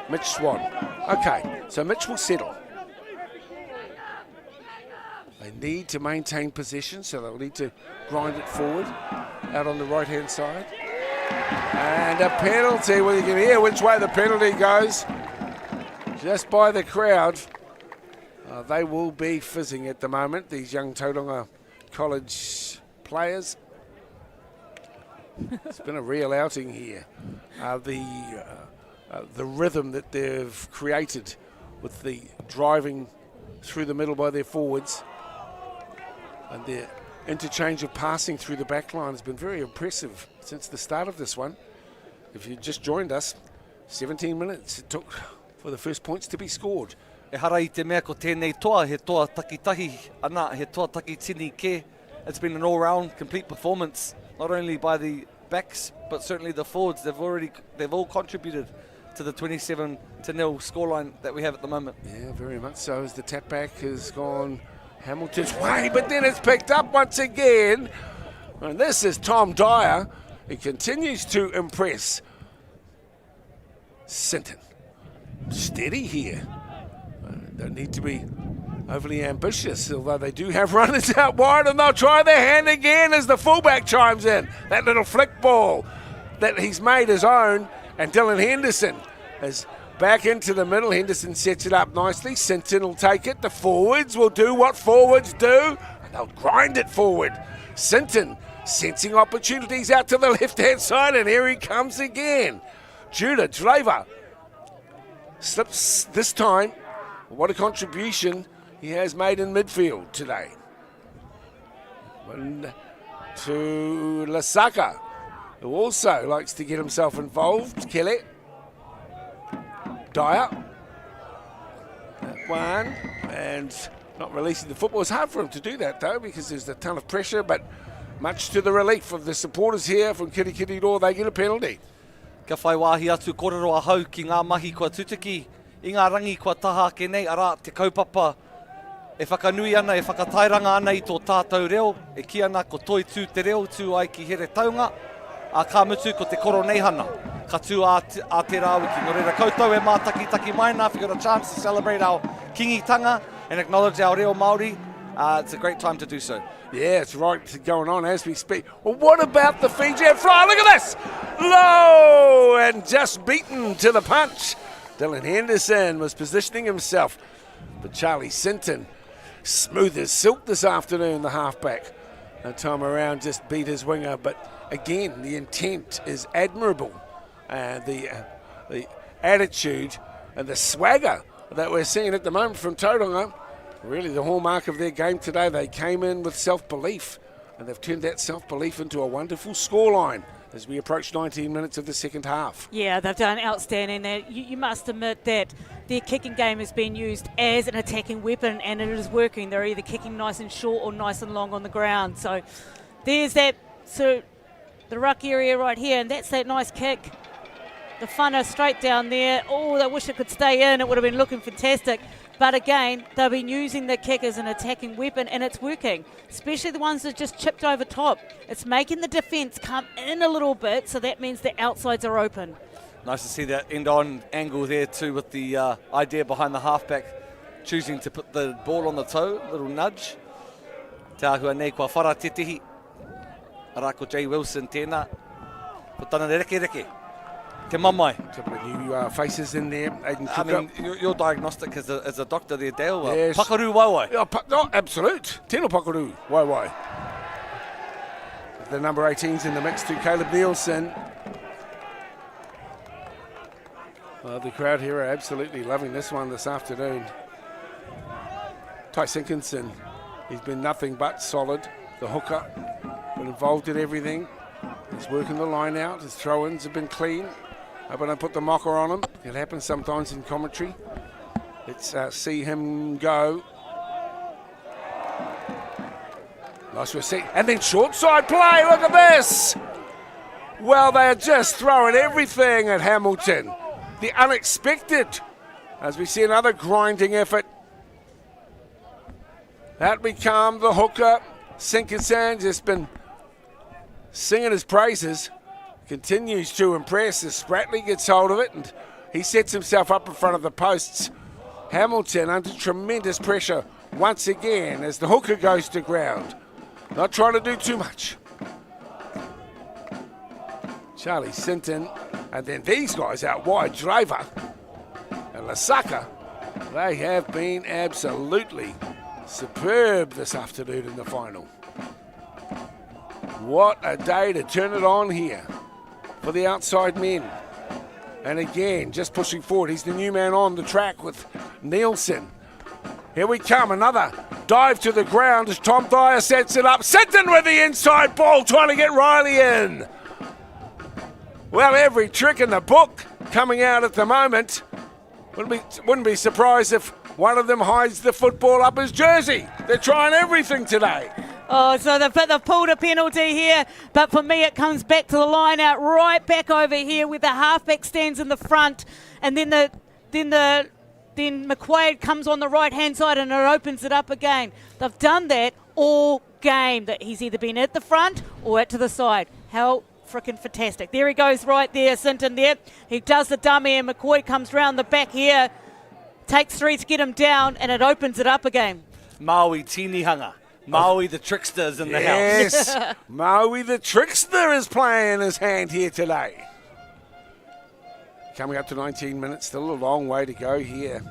Mitch Swan. Okay, so Mitch will settle. They need to maintain possession, so they'll need to grind it forward out on the right-hand side. And a penalty. Well, you can hear which way the penalty goes. Just by the crowd. They will be fizzing at the moment, these young Tauranga College players. It's been a real outing here. The rhythm that they've created with the driving through the middle by their forwards and their interchange of passing through the back line has been very impressive since the start of this one. If you just joined us, 17 minutes it took for the first points to be scored. E hara I te mea ko tēnei toa, he toa takitahi ana, he toa takitini ke. It's been an all-round complete performance, not only by the backs, but certainly the forwards. They've all contributed to the 27-0 scoreline that we have at the moment. Yeah, very much so, as the tap back has gone Hamilton's way, but then it's picked up once again. And this is Tom Dyer. He continues to impress. Sinton, steady here. Don't need to be overly ambitious, although they do have runners out wide, and they'll try their hand again as the fullback chimes in. That little flick ball that he's made his own, and Dylan Henderson is back into the middle. Henderson sets it up nicely. Sinton will take it. The forwards will do what forwards do, and they'll grind it forward. Sinton sensing opportunities out to the left-hand side, and here he comes again. Judah Draver slips this time. What a contribution he has made in midfield today. One to Lasaka, who also likes to get himself involved. Kelly. Dyer. That one. And not releasing the football. It's hard for him to do that, though, because there's a ton of pressure, but much to the relief of the supporters here from Kirikiriroa, they get a penalty. Ka whai wāhi atu kōrero a hau ki ngā mahi kua tutiki. I ngā rangi kua taha ke nei, ara te kaupapa e whakanui ana, e whakatairanga ana I tō tātou reo, e ki ana ko toi tū te reo, tū ai ki here taunga, a ka mutu ko te koro neihana. Ka tū a te rāwiki. Nō reira koutou e mātaki mai nā, if you've got a chance to celebrate our kingitanga and acknowledge our reo Māori, it's a great time to do so. Yeah, it's right going on as we speak. Well, what about the Fijian fly? Look at this! Low and just beaten to the punch. Dylan Henderson was positioning himself, but Charlie Sinton, smooth as silk this afternoon, the halfback. That time around just beat his winger, but again, the intent is admirable. And the attitude and the swagger that we're seeing at the moment from Tauranga, really the hallmark of their game today. They came in with self-belief and they've turned that self-belief into a wonderful scoreline as we approach 19 minutes of the second half. Yeah, they've done outstanding. You must admit that their kicking game has been used as an attacking weapon, and it is working. They're either kicking nice and short or nice and long on the ground. So there's that, so the ruck area right here, and that's that nice kick. The funner straight down there. Oh, I wish it could stay in. It would have been looking fantastic. But again, they've been using the kick as an attacking weapon, and it's working, especially the ones that just chipped over top. It's making the defence come in a little bit, so that means the outsides are open. Nice to see that end-on angle there too, with the idea behind the halfback choosing to put the ball on the toe, little nudge. Tāhua nei kua whara te tihi. Arako J. Wilson tēnā. Putana reke. Te mamai. A couple of new faces in there. I mean, you're diagnostic as a doctor there, Dale. Yes. Pakaru waiwai. Oh, absolute. Tēnā pakaru waiwai. The number 18's in the mix to Caleb Nielsen. The crowd here are absolutely loving this one this afternoon. Ty Sinkinson, he's been nothing but solid. The hooker, been involved in everything. He's working the line out. His throw-ins have been clean. But I put the mocker on him. It happens sometimes in commentary. Let's see him go. Nice receipt. And then short side play. Look at this. Well, they're just throwing everything at Hamilton. The unexpected. As we see another grinding effort. That become the hooker. Sinkerson just been singing his praises. Continues to impress as Spratley gets hold of it, and he sets himself up in front of the posts. Hamilton under tremendous pressure once again as the hooker goes to ground. Not trying to do too much. Charlie Sinton, and then these guys out wide, Draver and Lasaka. They have been absolutely superb this afternoon in the final. What a day to turn it on here for the outside men. And again, just pushing forward. He's the new man on the track with Nielsen. Here we come, another dive to the ground as Tom Dyer sets it up. Sinton with the inside ball, trying to get Riley in. Well, every trick in the book coming out at the moment. Wouldn't be surprised if one of them hides the football up his jersey. They're trying everything today. Oh, so they've pulled a penalty here, but for me it comes back to the line out right back over here where the halfback stands in the front, and then McQuaid comes on the right hand side and it opens it up again. They've done that all game, that he's either been at the front or at to the side. How freaking fantastic. There he goes right there, Sinton there. He does the dummy and McCoy comes round the back here, takes three to get him down, and it opens it up again. Maui Tinihanga. Maui the trickster is in the house. Yes, Maui the trickster is playing his hand here today. Coming up to 19 minutes, still a long way to go here.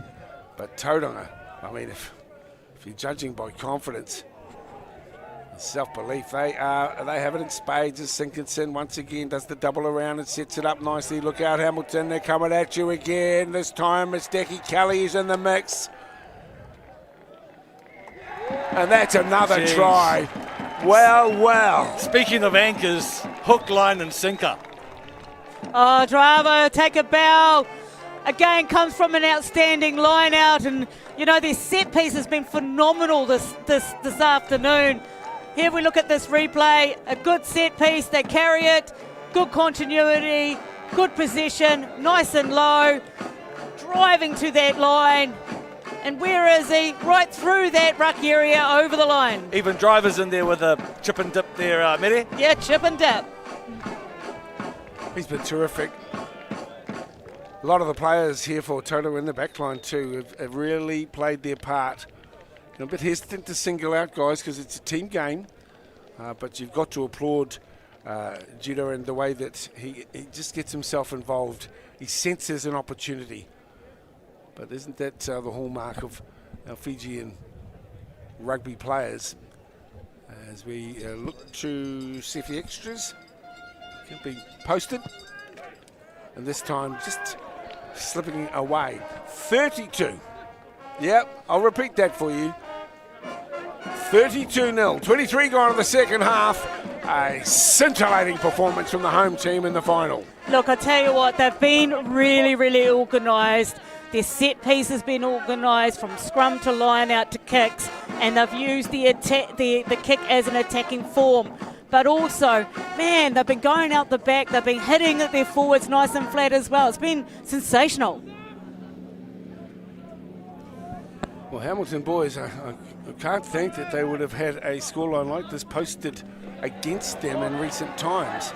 But Tauranga, I mean, if you're judging by confidence, self-belief, they have it in spades as Sinkinson once again does the double around and sets it up nicely. Look out, Hamilton, they're coming at you again. This time it's Decky Kelly is in the mix. And that's another try. Well. Speaking of anchors, hook, line and sinker. Oh, Dravo, take a bow. Again, comes from an outstanding line out, and you know their set piece has been phenomenal this afternoon. Here we look at this replay, a good set piece, they carry it, good continuity, good position, nice and low, driving to that line. And where is he? Right through that ruck area, over the line. Even drivers in there with a chip and dip there, Mary. Yeah, chip and dip. He's been terrific. A lot of the players here for Toto in the backline too have really played their part. I'm a bit hesitant to single out guys because it's a team game, but you've got to applaud Judo and the way that he just gets himself involved. He senses an opportunity. But isn't that the hallmark of our Fijian rugby players? As we look to see if the extras can be posted. And this time just slipping away. 32. Yep, I'll repeat that for you. 32-0, 23 gone in the second half. A scintillating performance from the home team in the final. Look, I tell you what, they've been really, really organised. Their set piece has been organised from scrum to line out to kicks, and they've used the kick as an attacking form. But also, man, they've been going out the back, they've been hitting at their forwards nice and flat as well. It's been sensational. Well, Hamilton boys, I can't think that they would have had a scoreline like this posted against them in recent times.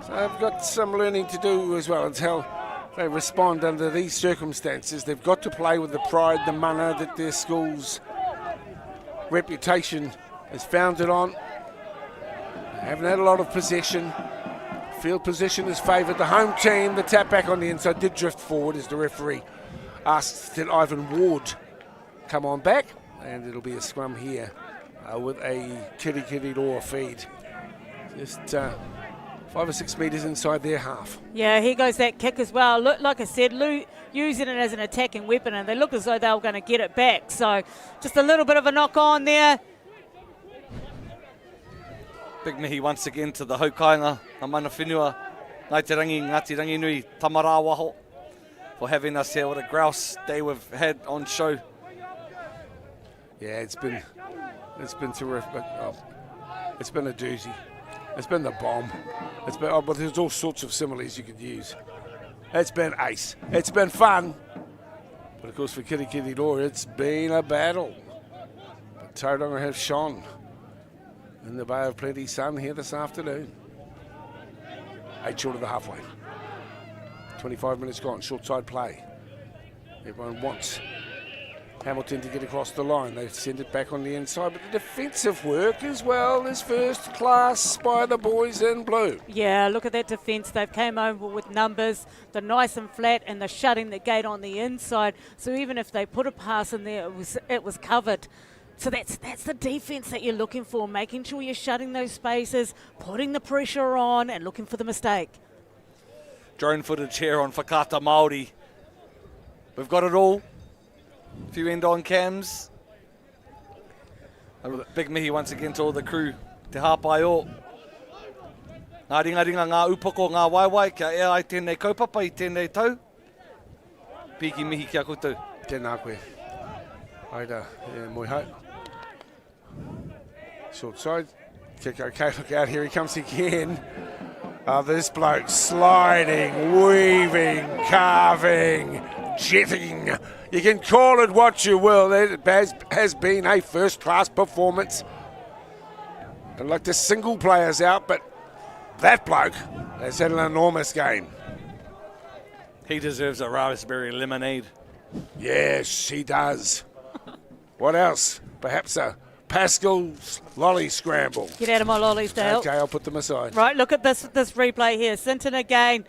So they've got some learning to do as well. It's how they respond under these circumstances. They've got to play with the pride, the mana that their school's reputation is founded on. They haven't had a lot of possession. Field position has favoured the home team. The tap back on the inside did drift forward as the referee asked that Ivan Ward come on back, and it'll be a scrum here with a kitty law feed. Just 5 or 6 metres inside their half. Yeah, here goes that kick as well. Look, like I said, using it as an attacking weapon, and they look as though they were going to get it back. So just a little bit of a knock on there. Big mihi once again to the haukainga, a mana whenua, Ngāti Rangi Nui, Tamarawaho, for having us here. What a grouse day we've had on show. Yeah, it's been terrific. It's been a doozy. It's been the bomb. It's been, but there's all sorts of similes you could use. It's been ace. It's been fun. But of course for Kitty Law, it's been a battle. But Tauranga have shone in the Bay of Plenty sun here this afternoon. 8 short of the halfway. 25 minutes gone, short side play. Everyone wants Hamilton to get across the line. They send it back on the inside, but the defensive work as well is first class by the boys in blue. Yeah, look at that defence. They've came over with numbers. They're nice and flat, and they're shutting the gate on the inside. So even if they put a pass in there, it was covered. So that's the defence that you're looking for, making sure you're shutting those spaces, putting the pressure on, and looking for the mistake. Drone footage here on Whakata Māori. We've got it all. A few end-on cams. A big mihi once again to all the crew. Te hāpai o. Ngā ringa ngā upoko ngā waiwai kia ea ai tēnei kaupapa i tēnei tau. Piki mihi kia koutou. Tēnā koe. Aida, moi hau. Short side. Okay, look out, here he comes again. This bloke sliding, weaving, carving, jetting. You can call it what you will. It has been a first-class performance. I'd like to single players out, but that bloke has had an enormous game. He deserves a raspberry lemonade. Yes, he does. What else? Perhaps a Pascal's lolly scramble. Get out of my lollies, Dale. Okay, I'll put them aside. Right, look at this replay here. Sinton again.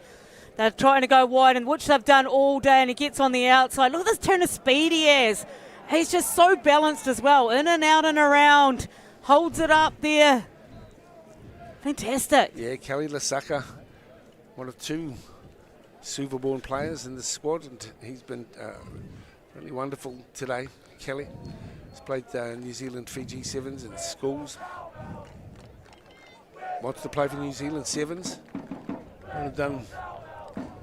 They're trying to go wide, and which they've done all day, and he gets on the outside. Look at this turn of speed he has. He's just so balanced as well. In and out and around. Holds it up there. Fantastic. Yeah, Kelly Lasaka, one of 2 Suva-born players in the squad, and he's been really wonderful today. Kelly has played New Zealand Fiji Sevens in schools. Wants to play for New Zealand Sevens. Hasn't done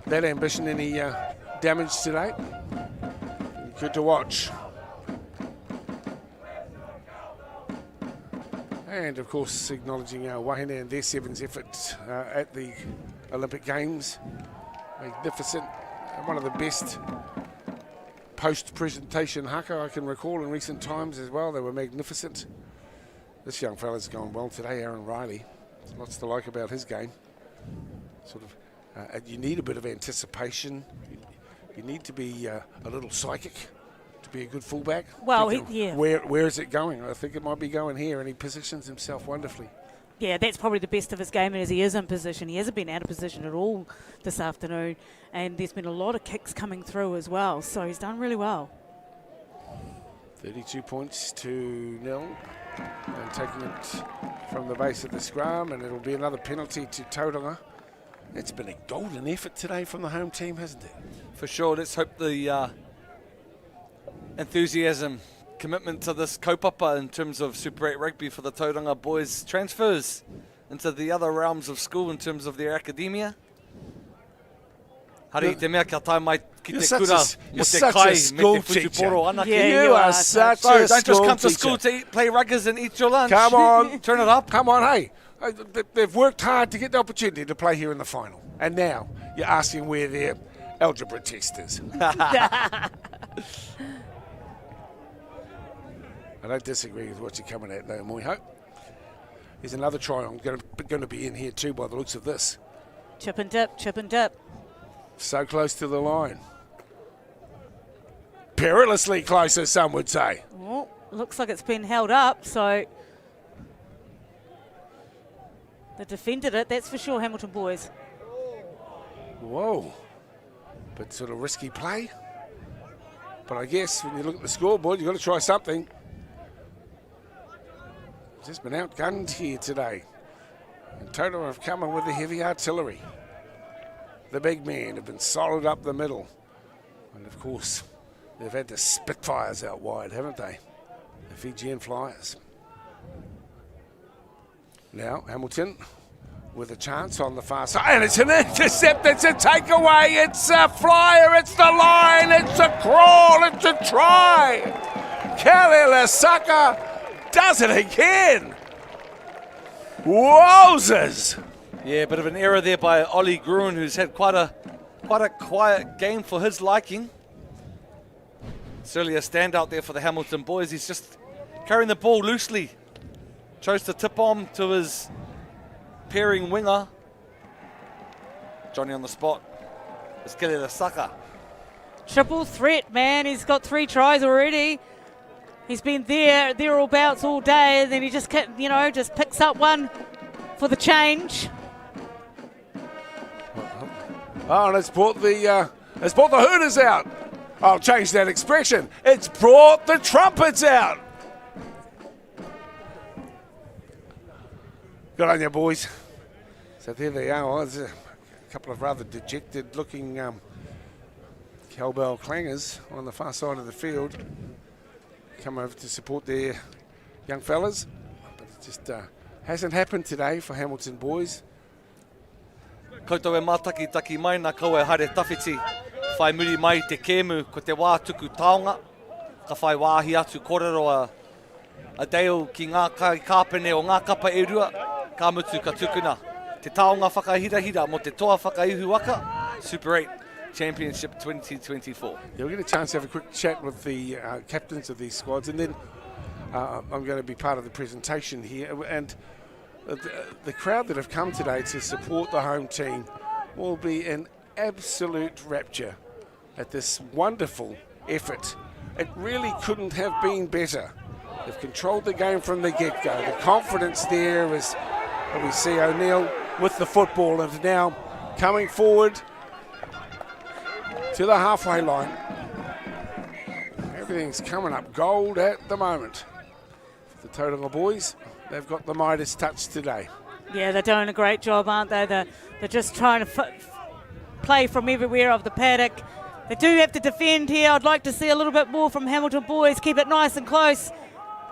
that ambition any damage today. Good to watch. And of course acknowledging our Wahine and their Sevens effort at the Olympic Games. Magnificent. One of the best post-presentation haka I can recall in recent times as well. They were magnificent. This young fella's gone well today, Aaron Riley. There's lots to like about his game. Sort of, you need a bit of anticipation. You need to be a little psychic to be a good fullback. Well, yeah. Where is it going? I think it might be going here, and he positions himself wonderfully. Yeah, that's probably the best of his game as he is in position. He hasn't been out of position at all this afternoon, and there's been a lot of kicks coming through as well, so he's done really well. 32 points to 0, and taking it from the base of the scrum, and it'll be another penalty to Tauranga. It's been a golden effort today from the home team, hasn't it? For sure. Let's hope the enthusiasm commitment to this kaupapa in terms of Super 8 rugby for the Tauranga boys transfers into the other realms of school in terms of their academia. Hari te mea kia tai mai ki te kura mo te kai me te whutuporo ana ki. You are such a Don't just school come to teacher. school to eat, play ruggers and eat your lunch. Come on. Turn it up. Come on, hey. They've worked hard to get the opportunity to play here in the final. And now you're asking where their algebra test is. I don't disagree with what you're coming at, though, Moiho. There's another try. I'm going to be in here too by the looks of this. Chip and dip, chip and dip. So close to the line. Perilously close, as some would say. Well, looks like it's been held up, so they defended it, that's for sure, Hamilton boys. Whoa. But sort of risky play. But I guess when you look at the scoreboard, you've got to try something. Just been outgunned here today. And Rotorua have come in with the heavy artillery. The big men have been solid up the middle. And of course, they've had the Spitfires out wide, haven't they? The Fijian Flyers. Now, Hamilton with a chance on the far side. And it's an intercept, it's a takeaway, it's a flyer, it's the line, it's a crawl, it's a try. Kelly Lasaka does it again. Wowzers! Yeah, a bit of an error there by Ollie Gruen, who's had quite a quiet game for his liking. Certainly a standout there for the Hamilton boys. He's just carrying the ball loosely. Chose to tip on to his pairing winger. Johnny on the spot. It's Kelly Lasaka. Triple threat, man. He's got 3 tries already. He's been thereabouts all day, and then he just, just picks up one for the change. Oh, and it's brought the Hooters out. I'll change that expression. It's brought the trumpets out. Good on you, boys. So there they are. Well, there's a couple of rather dejected-looking cowbell clangers on the far side of the field. Come over to support their young fellas. But it just hasn't happened today for Hamilton boys. Koutou e mātaki mai nā kau e haere tawhiti. Whai muri mai te kēmu ko te wā tuku taonga. Ka whai wāhi atu kōrero a deo ki ngā kāpene o ngā kapa e rua. Ka mutu ka tukuna. Te taonga whakahirahira mo te toa whakaihu waka. Super 8 Championship 2024. Yeah, we'll get a chance to have a quick chat with the captains of these squads, and then I'm going to be part of the presentation here. And the crowd that have come today to support the home team will be in absolute rapture at this wonderful effort. It really couldn't have been better. They've controlled the game from the get-go. The confidence there is, we see O'Neill with the football and now coming forward to the halfway line. Everything's coming up gold at the moment. For the Tauranga boys, they've got the Midas touch today. Yeah, they're doing a great job, aren't they? They're just trying to play from everywhere of the paddock. They do have to defend here. I'd like to see a little bit more from Hamilton boys. Keep it nice and close.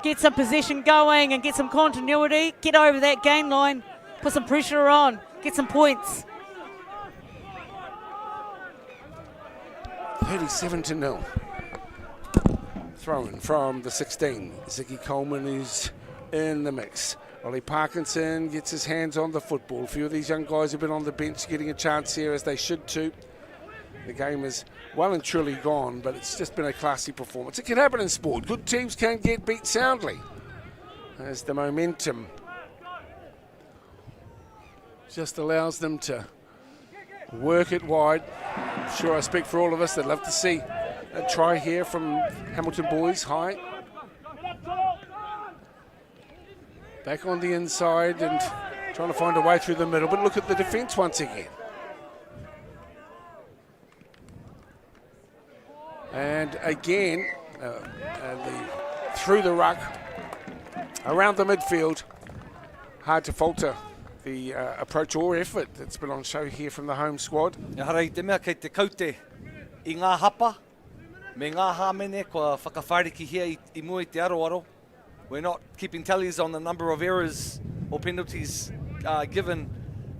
Get some possession going and get some continuity. Get over that gain line. Put some pressure on. Get some points. 37-0. Thrown from the 16. Ziggy Coleman is in the mix. Ollie Parkinson gets his hands on the football. A few of these young guys have been on the bench getting a chance here, as they should too. The game is well and truly gone, but it's just been a classy performance. It can happen in sport. Good teams can get beat soundly, as the momentum just allows them to work it wide. I'm sure I speak for all of us. They'd love to see a try here from Hamilton boys. High. Back on the inside and trying to find a way through the middle. But look at the defence once again. And again, through the ruck, around the midfield. Hard to falter the approach or effort that's been on show here from the home squad. Ia harai te mea kei te kaute I ngā hapa, Me ngā hāmene kua whakawhariki hia I mua I te aroaro. We're not keeping tallies on the number of errors or penalties given,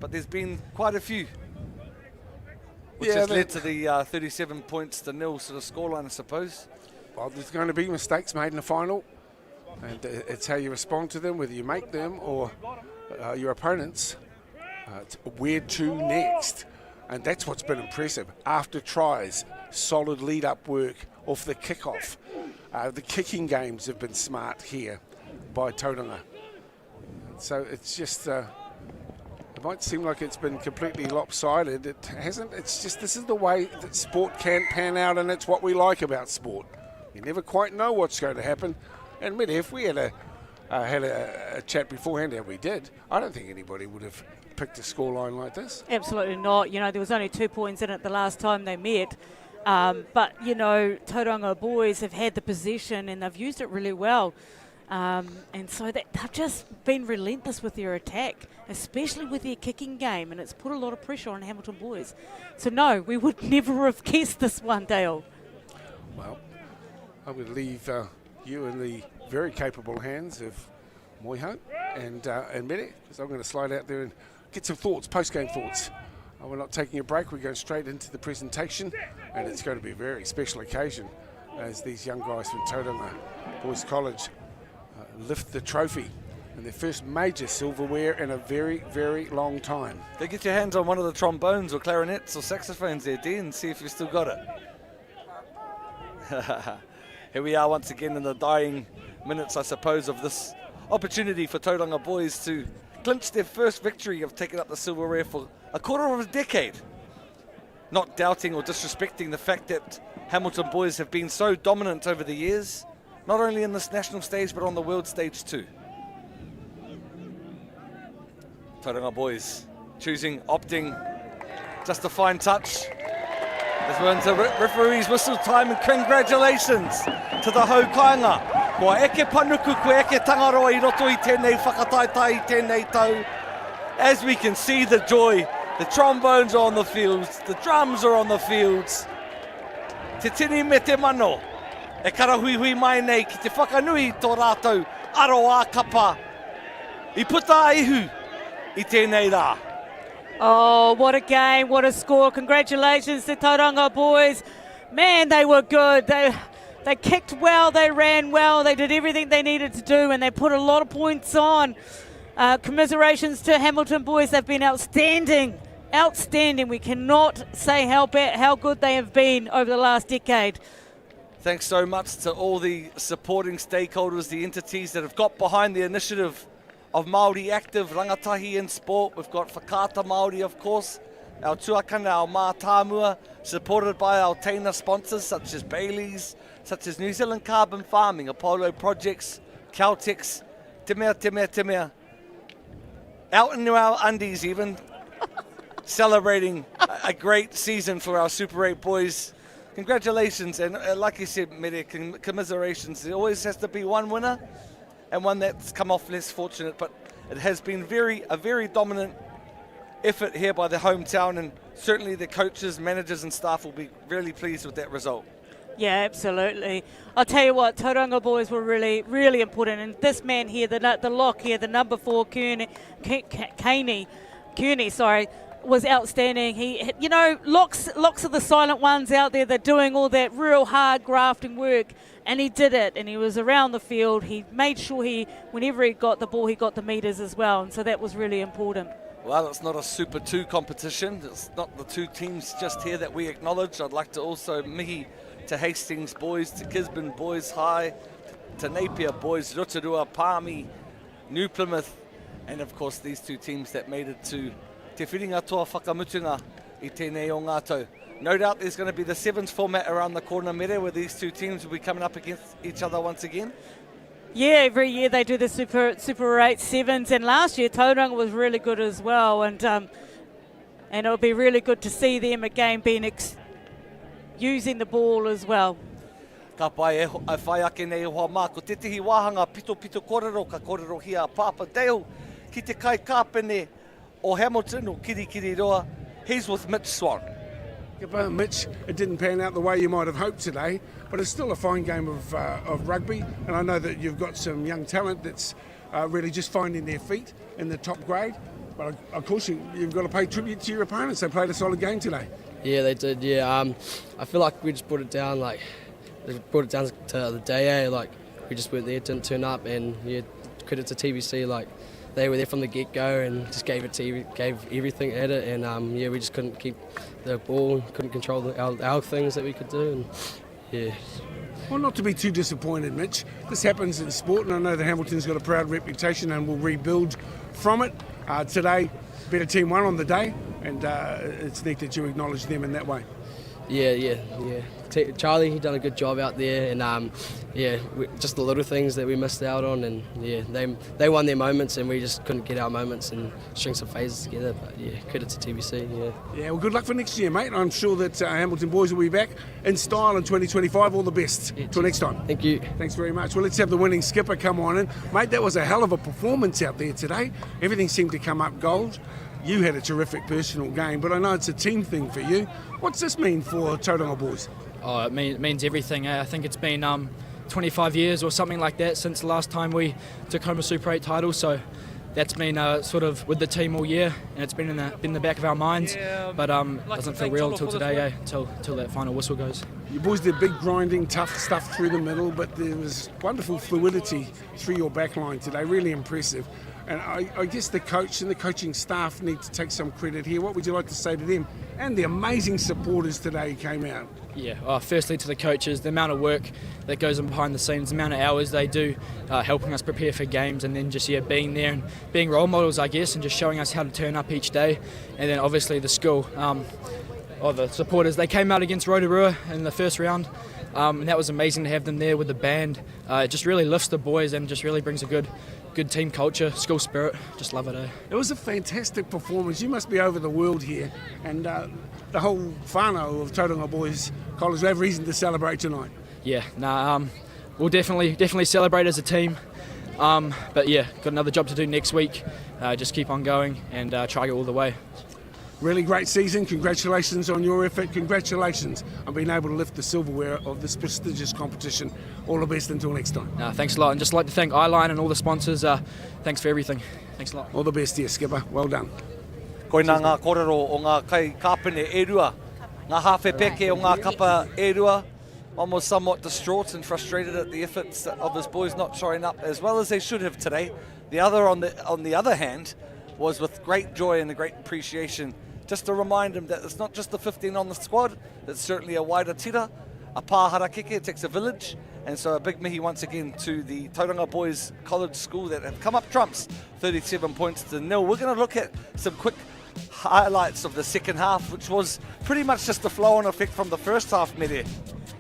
but there's been quite a few, which has led to the 37 points to nil sort of scoreline, I suppose. Well, there's going to be mistakes made in the final, and it's how you respond to them, whether you make them or your opponents. Where to next? And that's what's been impressive. After tries, solid lead-up work off the kick-off. The kicking games have been smart here by Tauranga. So it's just, it might seem like it's been completely lopsided. It hasn't. It's just, this is the way that sport can pan out, and it's what we like about sport. You never quite know what's going to happen. And if we had a chat beforehand, and we did, I don't think anybody would have picked a scoreline like this. Absolutely not. You know, there was only 2 points in it the last time they met. But, you know, Tauranga boys have had the possession and they've used it really well. And so they've just been relentless with their attack, especially with their kicking game, and it's put a lot of pressure on Hamilton boys. So, no, we would never have guessed this one, Dale. Well, I'm going to leave you in the very capable hands of Moiho and Mere, because I'm going to slide out there and get some thoughts, post-game thoughts. We're not taking a break, we're going straight into the presentation, and it's going to be a very special occasion as these young guys from Tauranga Boys College lift the trophy and their first major silverware in a very, very long time. Go get your hands on one of the trombones or clarinets or saxophones there, Dean, and see if you've still got it. Here we are once again in the dying minutes, I suppose, of this opportunity for Tauranga boys to clinch their first victory of taking up the silverware for a quarter of a decade. Not doubting or disrespecting the fact that Hamilton boys have been so dominant over the years, not only in this national stage but on the world stage too. Tauranga boys opting just a fine touch. This one's a referee's whistle time, and congratulations to the haukainga. Kua eke panuku, kua eke tangaroa I roto I tēnei whakataitai I tēnei tau. As we can see the joy, the trombones are on the fields, the drums are on the fields. Te tini me te mano, e karahuihui mai nei ki te whakanui tō rātou aroa kapa. I puta ihu I tēnei rā. Oh, what a game, what a score. Congratulations to Tauranga boys. Man, they were good. They kicked well, they ran well, they did everything they needed to do, and they put a lot of points on. Commiserations to Hamilton boys. They've been outstanding. Outstanding. We cannot say how good they have been over the last decade. Thanks so much to all the supporting stakeholders, the entities that have got behind the initiative of Māori Active, rangatahi in sport. We've got Whakata Māori, of course, our tuakana, our mātāmua, supported by our Taina sponsors such as Bailey's, such as New Zealand Carbon Farming, Apollo Projects, Caltex, te mea. Out in our undies even, celebrating a great season for our Super 8 boys. Congratulations, and like you said, Mere, commiserations. There always has to be one winner and one that's come off less fortunate, but it has been a very dominant effort here by the hometown, and certainly the coaches, managers and staff will be really pleased with that result. Yeah, absolutely. I'll tell you what, Tauranga boys were really, really important, and this man here, the lock here, the number 4, Kearney, was outstanding. He, you know, locks are the silent ones out there. They're doing all that real hard grafting work, and he did it. And he was around the field. He made sure whenever he got the ball, he got the meters as well. And so that was really important. Well, it's not a Super 2 competition. It's not the two teams just here that we acknowledge. I'd like to also mihi to Hastings boys, to Gisborne boys high, to Napier boys, Rotorua, Palmy, New Plymouth, and of course these two teams that made it to Te whiringa toa whakamutunga I tēnei o ngātou. No doubt there's going to be the sevens format around the corner, Mere, where these two teams will be coming up against each other once again. Yeah, every year they do the Super 8 sevens, and last year Tauranga was really good as well, and it'll be really good to see them again using the ball as well. Ka pai e whai ake nei hoa mā, ko te tihi wāhanga pito kōrero, ka kōrero hia Papa Dale, ki te kai kāpene o Hamilton o Kirikiri roa. He's with Mitch Swan. Skipper, Mitch, it didn't pan out the way you might have hoped today, but it's still a fine game of rugby, and I know that you've got some young talent that's really just finding their feet in the top grade, but of course you've got to pay tribute to your opponents. They played a solid game today. Yeah, they did, yeah. I feel like we just brought it down, to the day, like, we just weren't there, didn't turn up, and yeah, credit to TBC, like, they were there from the get-go and just gave everything at it, and yeah, we just couldn't keep the ball, couldn't control our things that we could do, and yeah. Well, not to be too disappointed, Mitch. This happens in sport, and I know that Hamilton's got a proud reputation and will rebuild from it. Today, better team won on the day, and it's neat that you acknowledge them in that way. Yeah. Charlie, he done a good job out there, and just the little things that we missed out on, and yeah, they won their moments, and we just couldn't get our moments and string some phases together. But yeah, credit to TBC. Yeah. Yeah. Well, good luck for next year, mate. I'm sure that Hamilton boys will be back in style in 2025. All the best. Till next time. Thank you. Thanks very much. Well, let's have the winning skipper come on in, mate. That was a hell of a performance out there today. Everything seemed to come up gold. You had a terrific personal game, but I know it's a team thing for you. What's this mean for Tauranga Boys? Oh, it means everything. I think it's been 25 years or something like that since the last time we took home a Super 8 title, so that's been sort of with the team all year, and it's been in the back of our minds, but it doesn't feel real until today, until that final whistle goes. You boys did big grinding, tough stuff through the middle, but there was wonderful fluidity through your back line today, really impressive. And I guess the coach and the coaching staff need to take some credit here. What would you like to say to them and the amazing supporters today who came out? Yeah, firstly to the coaches, the amount of work that goes on behind the scenes, the amount of hours they do helping us prepare for games, and then just being there and being role models, I guess, and just showing us how to turn up each day. And then obviously the school, the supporters, they came out against Rotorua in the first round, and that was amazing to have them there with the band. It just really lifts the boys and just really brings a good team culture, school spirit. Just love it. It was a fantastic performance. You must be over the world here, and the whole whānau of Tauranga Boys College have reason to celebrate tonight. Yeah, we'll definitely celebrate as a team. But yeah, got another job to do next week. Just keep on going and try to go all the way. Really great season. Congratulations on your effort. Congratulations on being able to lift the silverware of this prestigious competition. All the best until next time. Thanks a lot. And just like to thank Eyeline and all the sponsors. Thanks for everything. Thanks a lot. All the best here, Skipper. Well done. Koina ngā korero o ngā kai kāpene e rua. Ngā hawhe peke o ngā kapa e rua. One was somewhat distraught and frustrated at the efforts of his boys not showing up as well as they should have today. The other, on the other hand, was with great joy and a great appreciation, just to remind him that it's not just the 15 on the squad, it's certainly a wider tira, a pāhara keke, it takes a village, and so a big mihi once again to the Tauranga Boys College School that have come up trumps, 37 points to 0. We're going to look at some quick highlights of the second half, which was pretty much just a flow-on effect from the first half, Mere.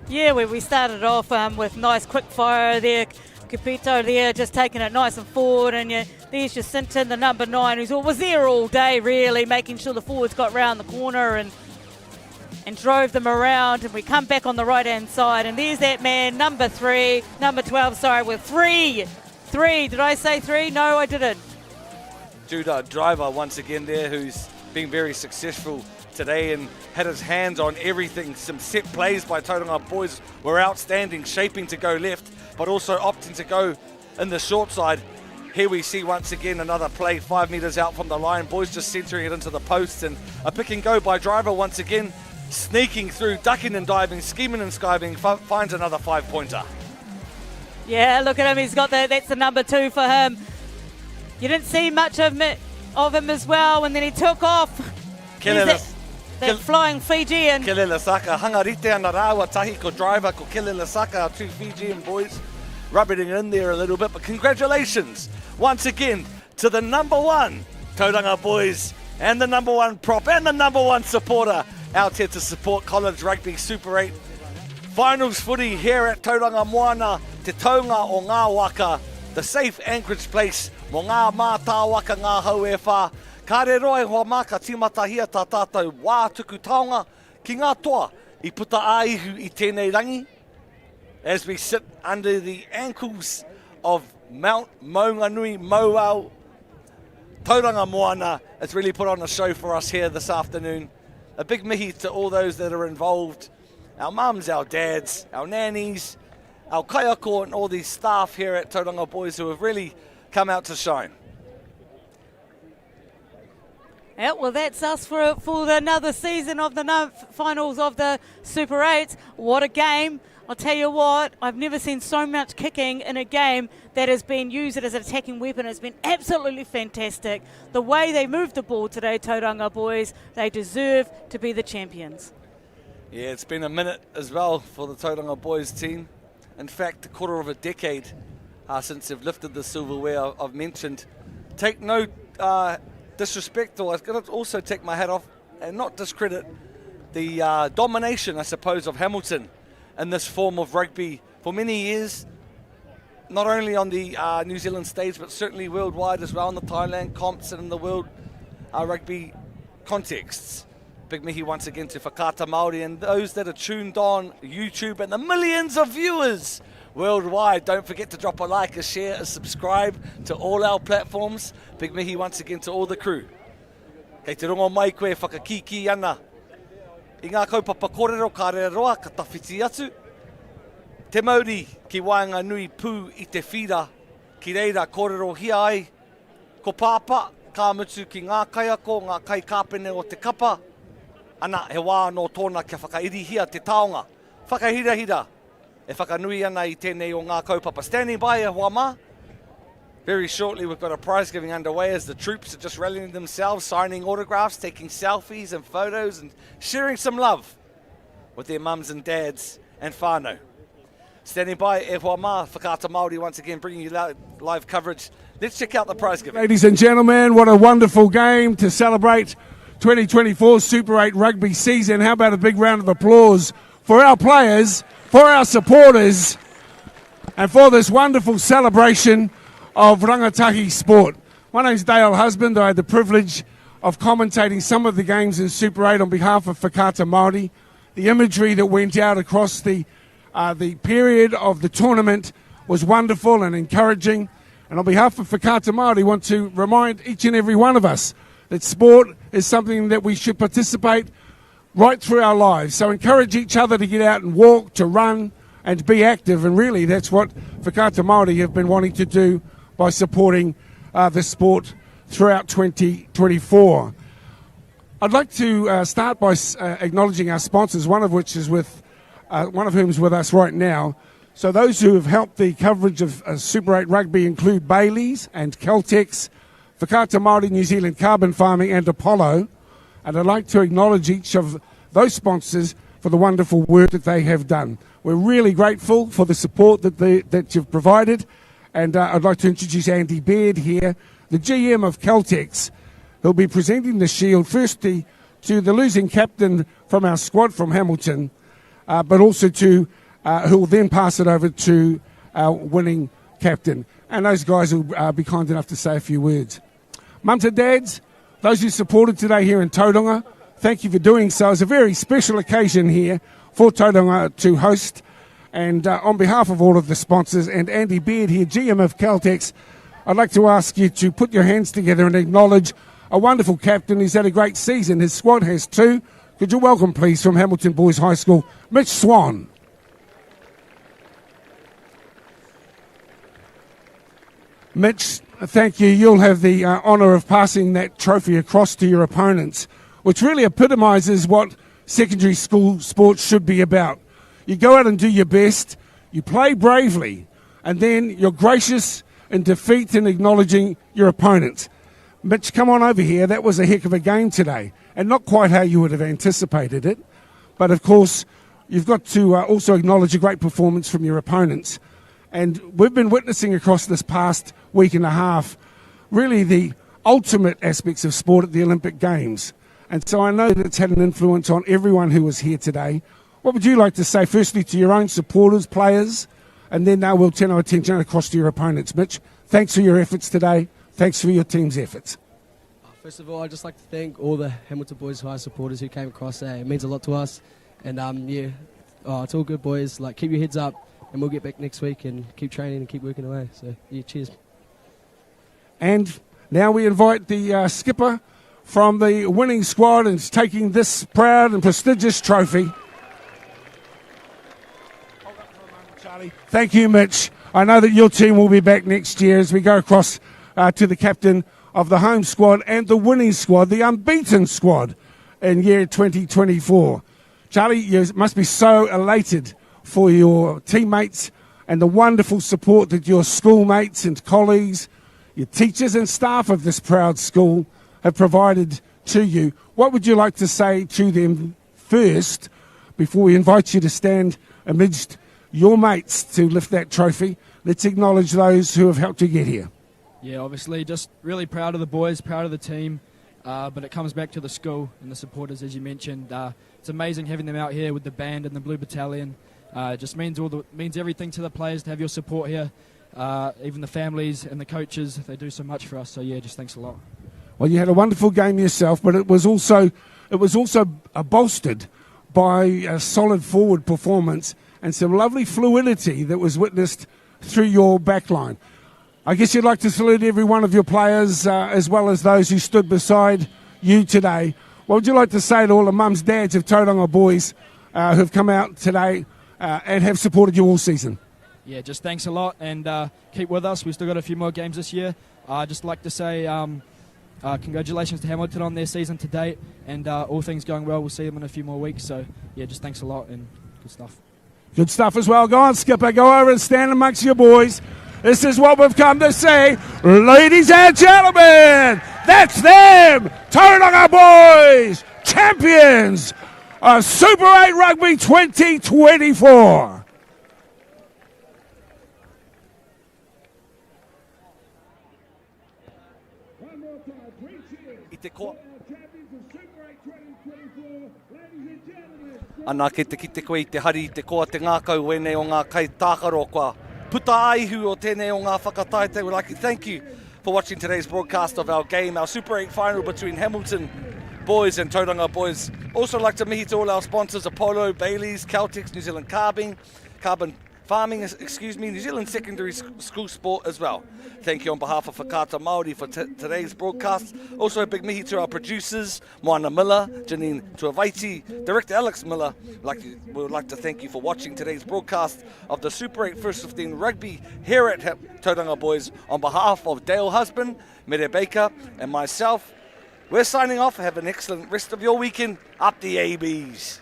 Yeah, where we started off with nice quick fire there. Capito there just taking it nice and forward, and there's Jacinta, the number 9, who was there all day really, making sure the forwards got round the corner and drove them around, and we come back on the right hand side, and there's that man, number 12, sorry, with three. Did I say 3? No, I didn't. Judah Driver once again there, who's been very successful today and had his hands on everything. Some set plays by Tauranga Boys were outstanding, shaping to go left, but also opting to go in the short side. Here we see once again another play 5 metres out from the line. Boys just centering it into the post, and a pick and go by Driver once again, sneaking through, ducking and diving, scheming and skiving, finds another 5-pointer. Yeah, look at him, he's got that's the number 2 for him. You didn't see much of him as well, and then he took off. That flying Fijian. Kelele Saka, hangarite ana rāua tahi ko Driver, ko Kelele Saka, our 2 Fijian boys, rubbing it in there a little bit. But congratulations once again to the number 1 Tauranga Boys and the number 1 prop and the number 1 supporter out here to support College Rugby Super 8. Finals footy here at Tauranga Moana, te taunga o ngā waka, the safe anchorage place mo ngā mātā waka ngā hau e whā. Ka re roe hoa maka timatahia tā tātou wā tuku taonga ki ngā toa I puta aihu I tēnei rangi as we sit under the ankles of Mount Maunganui Mauau. Tauranga Moana has really put on a show for us here this afternoon. a big mihi to all those that are involved, our mums, our dads, our nannies, our kaiako and all these staff here at Tauranga Boys who have really come out to shine. Yeah, well, that's us for another season of the finals of the Super 8. What a game. I'll tell you what, I've never seen so much kicking in a game that has been used as an attacking weapon. It's been absolutely fantastic. The way they moved the ball today, Tauranga Boys, they deserve to be the champions. Yeah, it's been a minute as well for the Tauranga Boys team. In fact, a quarter of a decade since they've lifted the silverware I've mentioned. Take no disrespect, or I've got to also take my hat off and not discredit the domination, I suppose, of Hamilton in this form of rugby for many years, not only on the New Zealand stage, but certainly worldwide as well, in the Thailand comps and in the world rugby contexts. Big mihi once again to Whakata Māori and those that are tuned on YouTube and the millions of viewers worldwide. Don't forget to drop a like, a share, a subscribe to all our platforms. Big mihi once again to all the crew. Kei te rongo mai koe whakakiki ana. I ngā kaupapa kōrero ka rea roa, ka tawhiti atu. Te mauri ki waenga nui pū i te whira, ki reira kōrero hia ai. Ko pāpa, ka mutu ki ngā kaiako, ngā kai kāpene o te kapa. Ana, he wā no tōna kia whakairihia te taonga. Whakahirahira, e whakanui ana i tēnei o ngā kaupapa. Standing by e hoa mā. Very shortly, we've got a prize giving underway as the troops are just rallying themselves, signing autographs, taking selfies and photos and sharing some love with their mums and dads and whānau. Standing by, e hoa mā, Whakata Māori once again bringing you live coverage. Let's check out the prize giving. Ladies and gentlemen, what a wonderful game to celebrate 2024 Super 8 rugby season. How about a big round of applause for our players, for our supporters, and for this wonderful celebration of rangatahi sport. My name's Dale Husband. I had the privilege of commentating some of the games in Super 8 on behalf of Whakata Māori. The imagery that went out across the period of the tournament was wonderful and encouraging. And on behalf of Whakata Māori, I want to remind each and every one of us that sport is something that we should participate right through our lives. So encourage each other to get out and walk, to run, and be active. And really, that's what Whakata Māori have been wanting to do by supporting the sport throughout 2024. I'd like to start by acknowledging our sponsors, one of whom is with us right now. So those who have helped the coverage of Super 8 rugby include Bailey's and Caltex, Whakata Māori New Zealand Carbon Farming and Apollo. And I'd like to acknowledge each of those sponsors for the wonderful work that they have done. We're really grateful for the support that you've provided. And I'd like to introduce Andy Baird here, the GM of Caltex, who'll be presenting the shield firstly to the losing captain from our squad from Hamilton, but also to who will then pass it over to our winning captain. And those guys will be kind enough to say a few words. Mums and dads, those who supported today here in Tauranga, thank you for doing so. It's a very special occasion here for Tauranga to host. And on behalf of all of the sponsors and Andy Baird here, GM of Caltex, I'd like to ask you to put your hands together and acknowledge a wonderful captain. He's had a great season. His squad has too. Could you welcome, please, from Hamilton Boys High School, Mitch Swan. Mitch, thank you. You'll have the honour of passing that trophy across to your opponents, which really epitomises what secondary school sports should be about. You go out and do your best, you play bravely, and then you're gracious in defeat and acknowledging your opponent. Mitch, come on over here. That was a heck of a game today, and not quite how you would have anticipated it. But, of course, you've got to also acknowledge a great performance from your opponents. And we've been witnessing across this past week and a half really the ultimate aspects of sport at the Olympic Games. And so I know that it's had an influence on everyone who was here today. What would you like to say, firstly, to your own supporters, players, and then we'll turn our attention across to your opponents. Mitch, thanks for your efforts today. Thanks for your team's efforts. First of all, I'd just like to thank all the Hamilton Boys High supporters who came across there. It means a lot to us. And, it's all good, boys. Like, keep your heads up, and we'll get back next week and keep training and keep working away. So, cheers. And now we invite the skipper from the winning squad and taking this proud and prestigious trophy. Hold up for a moment, Charlie. Thank you, Mitch. I know that your team will be back next year as we go across to the captain of the home squad and the winning squad, the unbeaten squad in year 2024. Charlie, you must be so elated for your teammates and the wonderful support that your schoolmates and colleagues, your teachers and staff of this proud school have provided to you. What would you like to say to them first before we invite you to stand amidst your mates to lift that trophy? Let's acknowledge those who have helped you get here. Yeah, obviously just really proud of the boys, proud of the team, but it comes back to the school and the supporters, as you mentioned. It's amazing having them out here with the band and the Blue Battalion. It just means everything to the players to have your support here. Even the families and the coaches, they do so much for us. So yeah, just thanks a lot. Well, you had a wonderful game yourself, but it was also bolstered by a solid forward performance and some lovely fluidity that was witnessed through your backline. I guess you'd like to salute every one of your players as well as those who stood beside you today. What would you like to say to all the mums, dads of Tauranga Boys who've come out today and have supported you all season? Yeah, just thanks a lot and keep with us. We've still got a few more games this year. I'd just like to say congratulations to Hamilton on their season to date, and all things going well. We'll see them in a few more weeks. So, yeah, just thanks a lot and good stuff. Good stuff as well. Go on, Skipper. Go over and stand amongst your boys. This is what we've come to see. Ladies and gentlemen, that's them, Tauranga Boys, champions of Super 8 Rugby 2024. I te koa. Ana ke te ki te koe I te hari I te koa te ngākau wene o ngā kai tākaro koa. Puta aihu o tēnei o ngā whakataite. We'd like to thank you for watching today's broadcast of our game, our Super 8 final between Hamilton Boys and Tauranga Boys. Also like to mihi to all our sponsors, Apollo, Bailey's, Caltex, New Zealand Carbon Farming, New Zealand Secondary School Sport as well. Thank you on behalf of Whakata Māori for today's broadcast. Also a big mihi to our producers, Moana Miller, Janine Tuavaiti, Director Alex Miller. We would like to thank you for watching today's broadcast of the Super 8 First 15 Rugby here at Tauranga Boys. On behalf of Dale Husband, Mere Baker and myself, we're signing off. Have an excellent rest of your weekend. Up the ABs.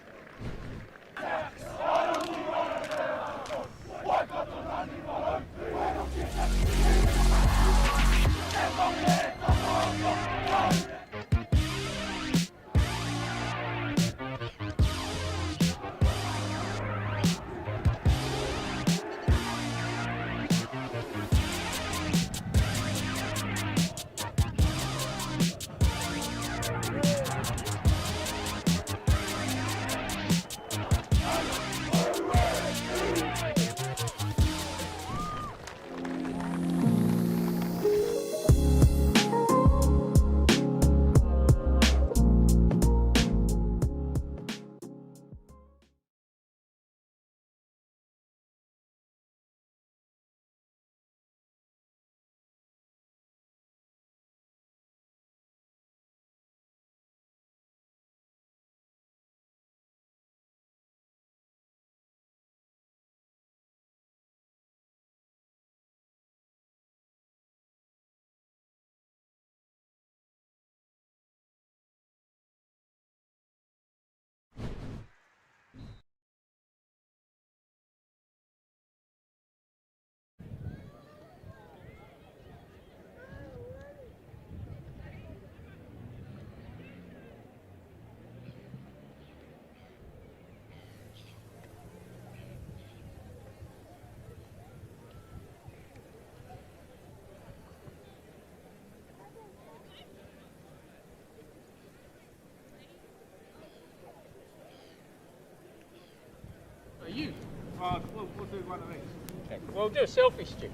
You? We'll do one of these. Okay. We'll do a selfie stick.